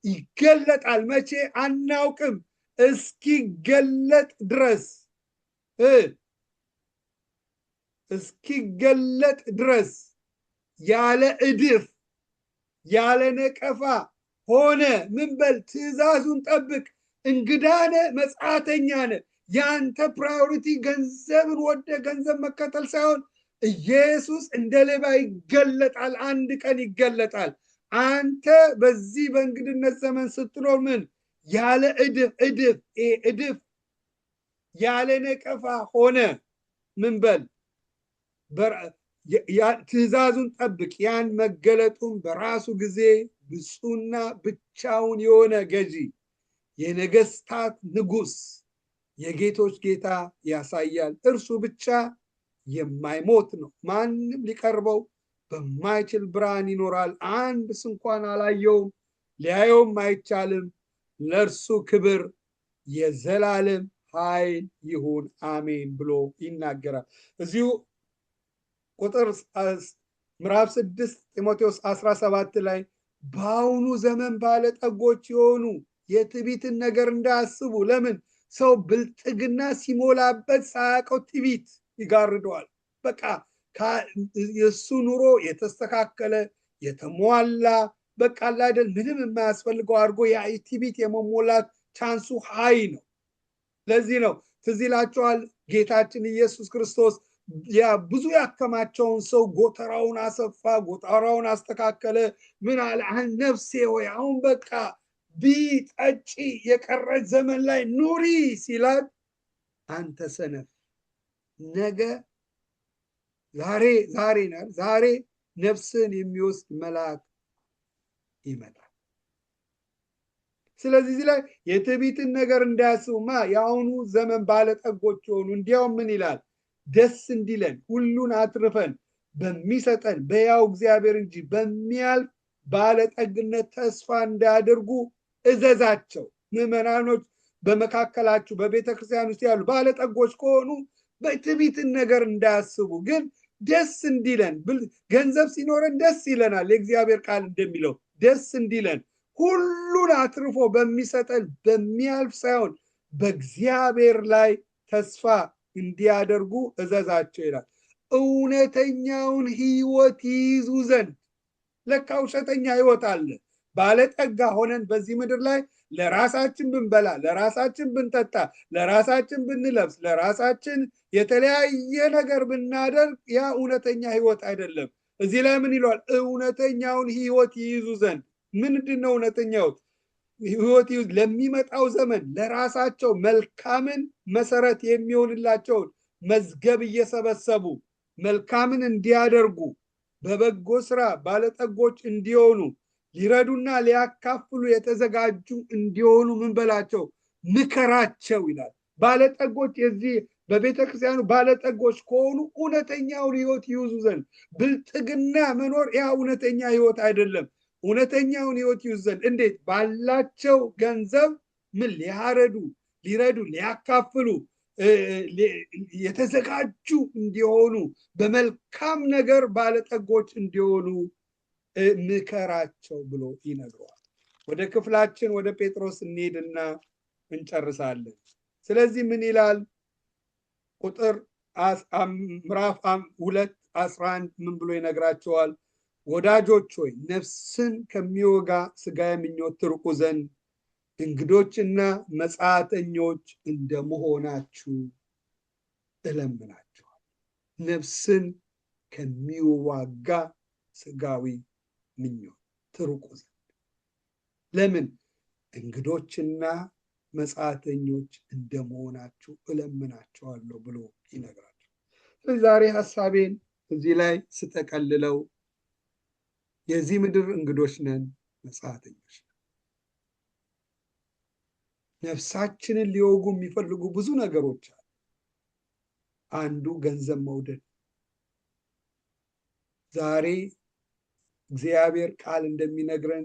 ይገለጣል? መቼ አናውቅም። እስኪገለጥ ድረስ እስኪገለጥ ድረስ ያለ እድፍ ያለ ነቀፋ ሆነ። ምን በል? ትእዛዙን ጠብቅ። እንግዳነ መጻተኛነ። ያንተ ፕራዮሪቲ ገንዘብን ወደ ገንዘብ መከተል ሳይሆን ኢየሱስ እንደ ሌባ ይገለጣል። አንድ ቀን ይገለጣል። አንተ በዚህ በእንግድነት ዘመን ስትኖር ምን ያለ እድፍ ያለ ነቀፋ ሆነ። ምን በል? ትእዛዙን ጠብቅ። ያን መገለጡን በራሱ ጊዜ ብፁዕና ብቻውን የሆነ ገዢ፣ የነገስታት ንጉስ፣ የጌቶች ጌታ ያሳያል። እርሱ ብቻ የማይሞት ነው። ማንም ሊቀርበው በማይችል ብርሃን ይኖራል። አንድ ስንኳን አላየውም፣ ሊያየውም አይቻልም። ለእርሱ ክብር የዘላለም ኃይል ይሁን አሜን ብሎ ይናገራል። እዚሁ ቁጥር ምዕራፍ 6 ጢሞቴዎስ 17 ላይ በአሁኑ ዘመን ባለጠጎች የሆኑ የትዕቢትን ነገር እንዳያስቡ። ለምን? ሰው ብልጥግና ሲሞላበት ሳያውቀው ትዕቢት ይጋርደዋል። በቃ የእሱ ኑሮ የተስተካከለ የተሟላ በቃ አይደል ምንም የማያስፈልገው አድርጎ ያ ትዕቢት የመሞላት ቻንሱ ሃይ ነው። ለዚህ ነው ትዝ ይላችኋል ጌታችን ኢየሱስ ክርስቶስ ያ ብዙ ያከማቸውን ሰው ጎተራውን አሰፋ፣ ጎተራውን አስተካከለ። ምን አለ? ነፍሴ ሆይ አሁን በቃ ቢጠጪ የቀረች ዘመን ላይ ኑሪ ሲላት፣ አንተ ሰነፍ ነገ ዛሬ ነፍስን የሚወስድ መልአክ ይመጣል። ስለዚህ እዚህ ላይ የትዕቢትን ነገር እንዳያስቡማ የአሁኑ ዘመን ባለጠጎች ሆኑ። እንዲያውም ምን ይላል? ደስ እንዲለን ሁሉን አትርፈን በሚሰጠን በያው እግዚአብሔር እንጂ በሚያልፍ ባለጠግነት ተስፋ እንዳያደርጉ እዘዛቸው። ምዕመናኖች በመካከላችሁ በቤተ ክርስቲያን ውስጥ ያሉ ባለጠጎች ከሆኑ በትዕቢትን ነገር እንዳያስቡ፣ ግን ደስ እንዲለን። ገንዘብ ሲኖረን ደስ ይለናል። የእግዚአብሔር ቃል እንደሚለው ደስ እንዲለን ሁሉን አትርፎ በሚሰጠን በሚያልፍ ሳይሆን በእግዚአብሔር ላይ ተስፋ እንዲያደርጉ እዘዛቸው ይላል። እውነተኛውን ሕይወት ይይዙ ዘንድ። ለካ ውሸተኛ ሕይወት አለ። ባለጠጋ ሆነን በዚህ ምድር ላይ ለራሳችን ብንበላ፣ ለራሳችን ብንጠጣ፣ ለራሳችን ብንለብስ፣ ለራሳችን የተለያየ ነገር ብናደርግ ያ እውነተኛ ሕይወት አይደለም። እዚህ ላይ ምን ይለዋል? እውነተኛውን ሕይወት ይይዙ ዘንድ። ምንድን ነው እውነተኛው ሕይወት? ለሚመጣው ዘመን ለራሳቸው መልካምን መሰረት የሚሆንላቸውን መዝገብ እየሰበሰቡ መልካምን እንዲያደርጉ፣ በበጎ ስራ ባለጠጎች እንዲሆኑ፣ ሊረዱና ሊያካፍሉ የተዘጋጁ እንዲሆኑ ምን በላቸው? ምከራቸው ይላል። ባለጠጎች የዚህ በቤተ ክርስቲያኑ ባለጠጎች ከሆኑ እውነተኛውን ሕይወት ይይዙ ዘንድ። ብልጥግና መኖር ያ እውነተኛ ሕይወት አይደለም። እውነተኛውን ሕይወት ይይዙ ዘንድ እንዴት? ባላቸው ገንዘብ ምን ሊረዱ ሊያካፍሉ የተዘጋጁ እንዲሆኑ፣ በመልካም ነገር ባለጠጎች እንዲሆኑ ምከራቸው ብሎ ይነግረዋል። ወደ ክፍላችን ወደ ጴጥሮስ እንሄድና እንጨርሳለን። ስለዚህ ምን ይላል? ቁጥር ምዕራፍ 2:11 ምን ብሎ ይነግራቸዋል? ወዳጆች ሆይ ነፍስን ከሚወጋ ሥጋዊ ምኞት ትርቁ ዘንድ እንግዶችና መጻተኞች እንደመሆናችሁ እለምናችኋል። ነፍስን ከሚዋጋ ሥጋዊ ምኞት ትርቁ ዘንድ። ለምን? እንግዶችና መጻተኞች እንደመሆናችሁ እለምናችኋለሁ ብሎ ይነግራቸው። ስለዚህ ዛሬ ሐሳቤን እዚህ ላይ ስጠቀልለው የዚህ ምድር እንግዶች ነን፣ መጻተኞች ነን። ነፍሳችንን ሊወጉ የሚፈልጉ ብዙ ነገሮች አሉ። አንዱ ገንዘብ መውደድ። ዛሬ እግዚአብሔር ቃል እንደሚነግረን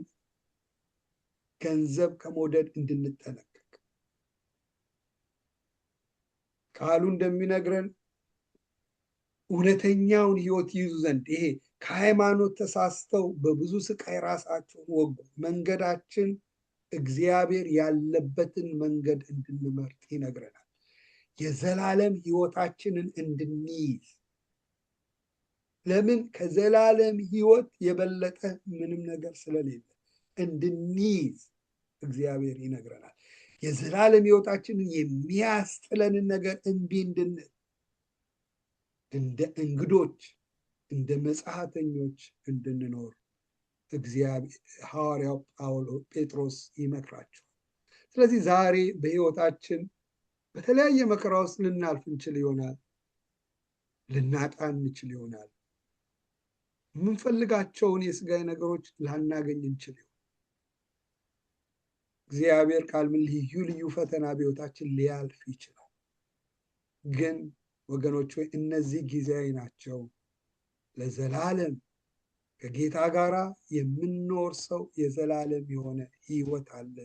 ገንዘብ ከመውደድ እንድንጠነቀቅ ቃሉ እንደሚነግረን እውነተኛውን ህይወት ይይዙ ዘንድ ይሄ ከሃይማኖት ተሳስተው በብዙ ስቃይ ራሳቸውን ወጉ። መንገዳችን እግዚአብሔር ያለበትን መንገድ እንድንመርጥ ይነግረናል። የዘላለም ህይወታችንን እንድንይዝ። ለምን? ከዘላለም ህይወት የበለጠ ምንም ነገር ስለሌለ እንድንይዝ እግዚአብሔር ይነግረናል። የዘላለም ህይወታችንን የሚያስጥለንን ነገር እምቢ እንድንል፣ እንደ እንግዶች እንደ መጻተኞች እንድንኖር እግዚአብሔር ሐዋርያው ጴጥሮስ ይመክራቸዋል። ስለዚህ ዛሬ በህይወታችን በተለያየ መከራ ውስጥ ልናልፍ እንችል ይሆናል፣ ልናጣ እንችል ይሆናል። የምንፈልጋቸውን የስጋዊ ነገሮች ላናገኝ እንችል ይሆናል። እግዚአብሔር ቃል ምን ልዩ ልዩ ፈተና በህይወታችን ሊያልፍ ይችላል። ግን ወገኖች ሆይ እነዚህ ጊዜያዊ ናቸው። ለዘላለም ከጌታ ጋር የምንወርሰው የዘላለም የሆነ ህይወት አለ።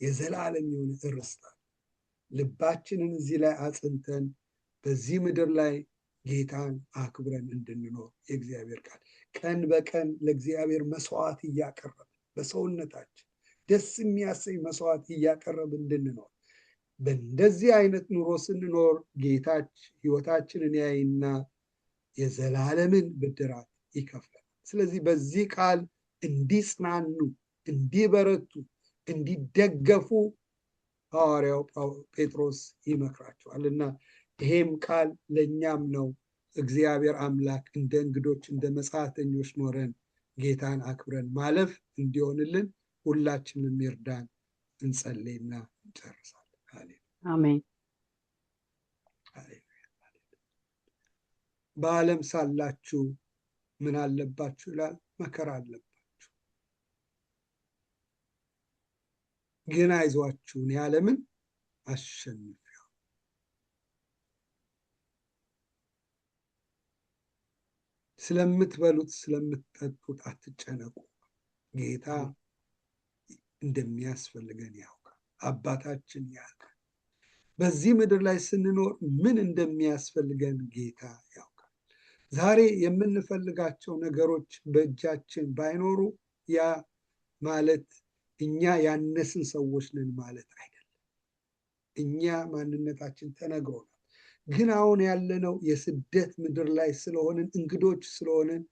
የዘላለም የሆነ ርስት አለ። ልባችንን እዚህ ላይ አጽንተን በዚህ ምድር ላይ ጌታን አክብረን እንድንኖር የእግዚአብሔር ቃል ቀን በቀን ለእግዚአብሔር መስዋዕት እያቀረብን በሰውነታችን ደስ የሚያሰኝ መስዋዕት እያቀረብን እንድንኖር፣ በእንደዚህ አይነት ኑሮ ስንኖር ጌታች ህይወታችንን ያይና የዘላለምን ብድራት ይከፍላል። ስለዚህ በዚህ ቃል እንዲጽናኑ፣ እንዲበረቱ፣ እንዲደገፉ ሐዋርያው ጴጥሮስ ይመክራቸዋል እና ይሄም ቃል ለእኛም ነው። እግዚአብሔር አምላክ እንደ እንግዶች እንደ መጻተኞች ኖረን ጌታን አክብረን ማለፍ እንዲሆንልን ሁላችንም ይርዳን። እንጸልይና እንጨርሳለን። አሜን። በዓለም ሳላችሁ ምን አለባችሁ ይላል? መከራ አለባችሁ፣ ግን አይዟችሁን የዓለምን አሸንፊ። ስለምትበሉት ስለምትጠጡት አትጨነቁ። ጌታ እንደሚያስፈልገን ያውቃል። አባታችን ያውቃል። በዚህ ምድር ላይ ስንኖር ምን እንደሚያስፈልገን ጌታ ያውቃል። ዛሬ የምንፈልጋቸው ነገሮች በእጃችን ባይኖሩ ያ ማለት እኛ ያነስን ሰዎች ነን ማለት አይደለም። እኛ ማንነታችን ተነግሮናል። ግን አሁን ያለነው የስደት ምድር ላይ ስለሆንን እንግዶች ስለሆንን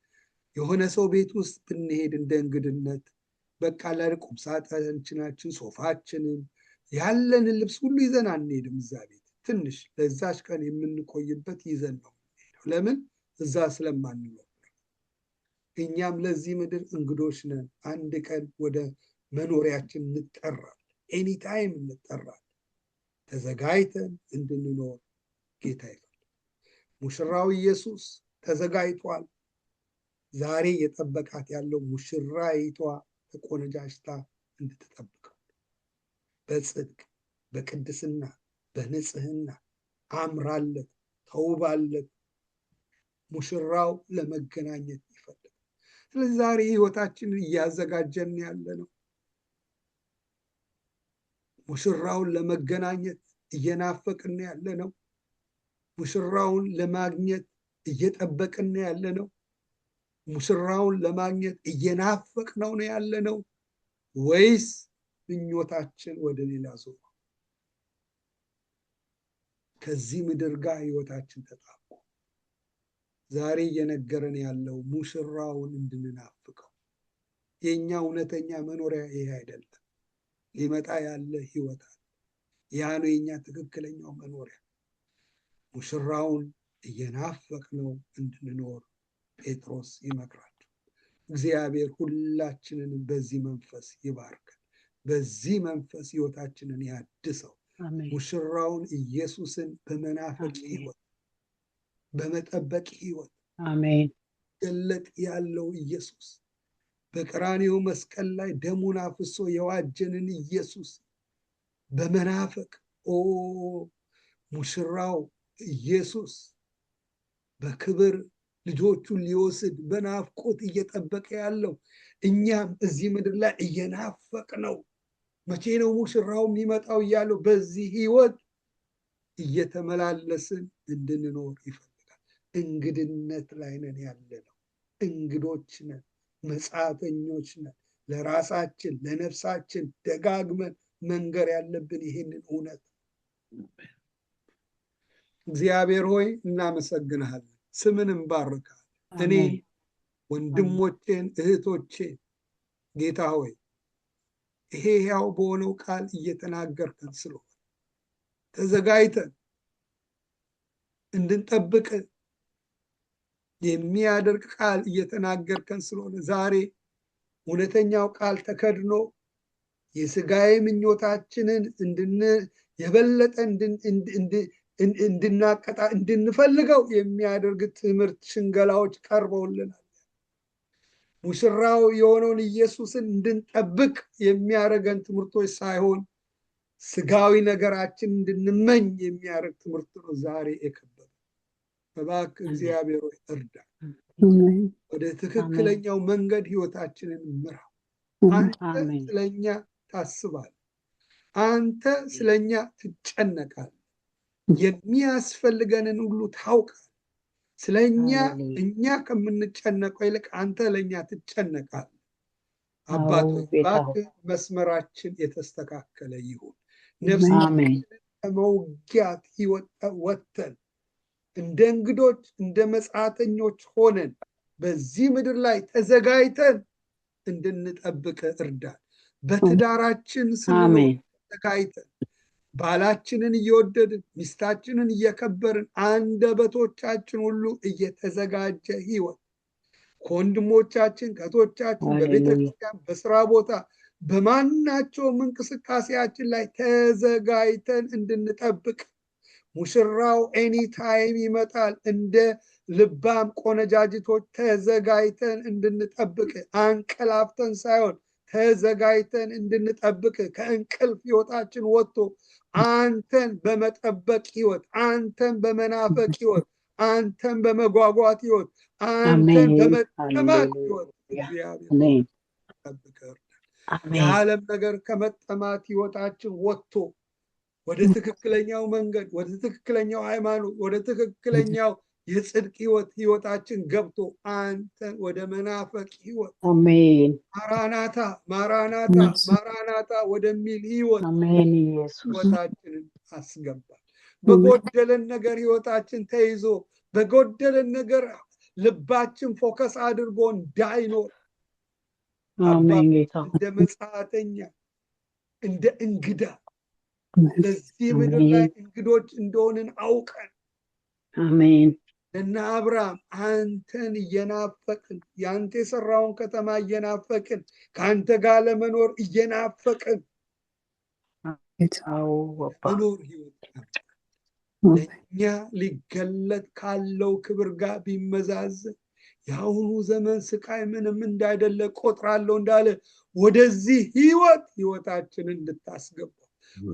የሆነ ሰው ቤት ውስጥ ብንሄድ እንደ እንግድነት በቃ ቁም ሳጥናችን፣ ሶፋችንን፣ ያለንን ልብስ ሁሉ ይዘን አንሄድም። እዛ ቤት ትንሽ ለዛች ቀን የምንቆይበት ይዘን ነው የምንሄደው። ለምን? እዛ ስለማንኖር። እኛም ለዚህ ምድር እንግዶች ነን። አንድ ቀን ወደ መኖሪያችን እንጠራለን። ኤኒታይም እንጠራለን። ተዘጋጅተን እንድንኖር ጌታ ይፈልጋል። ሙሽራው ኢየሱስ ተዘጋጅቷል። ዛሬ የጠበቃት ያለው ሙሽራይቷ ተቆነጃጅታ እንድትጠብቀው በጽድቅ በቅድስና በንጽህና አምራለት ተውባለት ሙሽራው ለመገናኘት ይፈልጋል። ስለዚህ ዛሬ ህይወታችንን እያዘጋጀን ያለ ነው። ሙሽራውን ለመገናኘት እየናፈቅን ያለ ነው። ሙሽራውን ለማግኘት እየጠበቅን ያለ ነው። ሙሽራውን ለማግኘት እየናፈቅነው ነው ያለ ነው ወይስ ምኞታችን ወደ ሌላ ዞሮ ከዚህ ምድር ጋር ህይወታችን ተጣብቆ? ዛሬ እየነገረን ያለው ሙሽራውን እንድንናፍቀው። የኛ እውነተኛ መኖሪያ ይሄ አይደለም። ሊመጣ ያለ ህይወት አለ። ያ ነው የኛ ትክክለኛው መኖሪያ። ሙሽራውን እየናፈቅነው እንድንኖር ጴጥሮስ ይመክራል። እግዚአብሔር ሁላችንንም በዚህ መንፈስ ይባርከን። በዚህ መንፈስ ህይወታችንን ያድሰው። ሙሽራውን ኢየሱስን በመናፈቅ ህይወት፣ በመጠበቅ ህይወት አሜን ገለጥ ያለው ኢየሱስ በቀራንዮ መስቀል ላይ ደሙን አፍሶ የዋጀንን ኢየሱስ በመናፈቅ ሙሽራው ኢየሱስ በክብር ልጆቹን ሊወስድ በናፍቆት እየጠበቀ ያለው እኛም እዚህ ምድር ላይ እየናፈቅ ነው። መቼ ነው ሙሽራው የሚመጣው እያለው በዚህ ህይወት እየተመላለስን እንድንኖር ይፈልጋል። እንግድነት ላይ ነን ያለነው። እንግዶች ነን፣ መጻተኞች ነን። ለራሳችን ለነፍሳችን ደጋግመን መንገር ያለብን ይህንን እውነት። እግዚአብሔር ሆይ እናመሰግንሃለን፣ ስምን እንባርካለን። እኔ ወንድሞቼን እህቶቼን ጌታ ሆይ ይሄ ሕያው በሆነው ቃል እየተናገርከን ስለሆነ ተዘጋጅተን እንድንጠብቅ የሚያደርግ ቃል እየተናገርከን ስለሆነ ዛሬ እውነተኛው ቃል ተከድኖ የስጋዊ ምኞታችንን የበለጠ እንድንፈልገው የሚያደርግ ትምህርት ሽንገላዎች ቀርበውልናል። ሙሽራው የሆነውን ኢየሱስን እንድንጠብቅ የሚያደርገን ትምህርቶች ሳይሆን ስጋዊ ነገራችን እንድንመኝ የሚያደርግ ትምህርት ነው ዛሬ የከበደ። እባክህ እግዚአብሔር ሆይ እርዳ፣ ወደ ትክክለኛው መንገድ ህይወታችንን ምራ። አንተ ስለኛ ታስባለህ፣ አንተ ስለኛ ትጨነቃለህ፣ የሚያስፈልገንን ሁሉ ታውቃለህ። ስለኛ እኛ ከምንጨነቀው ይልቅ አንተ ለኛ ትጨነቃለህ። አባት እባክህ መስመራችን የተስተካከለ ይሁን። ነፍሳችንን ከመውጊያት ወጥተን እንደ እንግዶች እንደ መጻተኞች ሆነን በዚህ ምድር ላይ ተዘጋጅተን እንድንጠብቅ እርዳን። በትዳራችን ስንኖር ተዘጋጅተን ባላችንን እየወደድን ሚስታችንን እየከበርን አንደበቶቻችን ሁሉ እየተዘጋጀ ህይወት ከወንድሞቻችን ከእህቶቻችን በቤተክርስቲያን በስራ ቦታ በማናቸውም እንቅስቃሴያችን ላይ ተዘጋጅተን እንድንጠብቅ። ሙሽራው ኤኒታይም ይመጣል። እንደ ልባም ቆነጃጅቶች ተዘጋጅተን እንድንጠብቅ፣ አንቀላፍተን ሳይሆን ተዘጋጅተን እንድንጠብቅ። ከእንቅልፍ ህይወታችን ወጥቶ አንተን በመጠበቅ ህይወት፣ አንተን በመናፈቅ ህይወት፣ አንተን በመጓጓት ህይወት፣ አንተን በመጠማት ህይወት እግዚአብሔር ጠብቀን። የዓለም ነገር ከመጠማት ህይወታችን ወጥቶ ወደ ትክክለኛው መንገድ፣ ወደ ትክክለኛው ሃይማኖት፣ ወደ ትክክለኛው የጽድቅ ህይወታችን ገብቶ አንተን ወደ መናፈቅ ህይወት ማራናታ ማራናታ ማራናታ ወደሚል ህይወታችንን አስገባል። በጎደለን ነገር ህይወታችን ተይዞ በጎደለን ነገር ልባችን ፎከስ አድርጎ እንዳይኖር እንደ መጻተኛ እንደ እንግዳ በዚህ ምድር ላይ እንግዶች እንደሆንን አውቀን እና አብርሃም አንተን እየናፈቅን ያንተ የሰራውን ከተማ እየናፈቅን ከአንተ ጋር ለመኖር እየናፈቅን መኖር ህይወት ለእኛ ሊገለጥ ካለው ክብር ጋር ቢመዛዘን የአሁኑ ዘመን ስቃይ ምንም እንዳይደለ ቆጥራለሁ እንዳለ ወደዚህ ህይወታችንን እንድታስገባ፣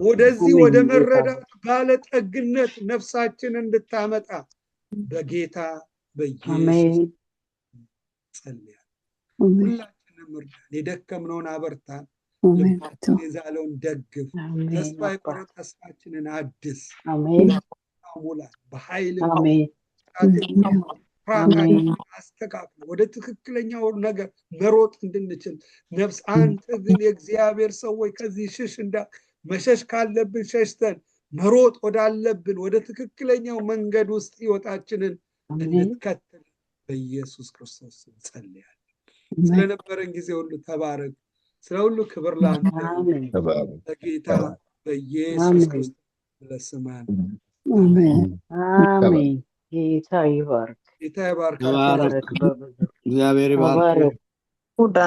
ወደዚህ ወደ መረዳት ባለጠግነት ነፍሳችንን እንድታመጣ በጌታ በኢየሱስ ጸልያለሁ። ሁላችንም እርዳን፣ የደከምነውን አበርታን፣ ልባችን የዛለውን ደግፍ፣ ተስፋ የቆረጠ ተስፋችንን አድስ፣ ሙላት፣ በኃይል አስተካክለ ወደ ትክክለኛው ነገር መሮጥ እንድንችል ነፍስ። አንተ ግን የእግዚአብሔር ሰዎች ከዚህ ሽሽ መሸሽ ካለብን ሸሽተን መሮጥ ወዳለብን ወደ ትክክለኛው መንገድ ውስጥ ህይወታችንን እንድትከተል በኢየሱስ ክርስቶስ ጸልያለሁ። ስለነበረን ጊዜ ሁሉ ተባረክ። ስለ ሁሉ ክብር ላንተ በጌታ በኢየሱስ ክርስቶስ ለስማን አሜን። ጌታ ይባርክ። ጌታ ይባርክ። እግዚአብሔር ይባርክ።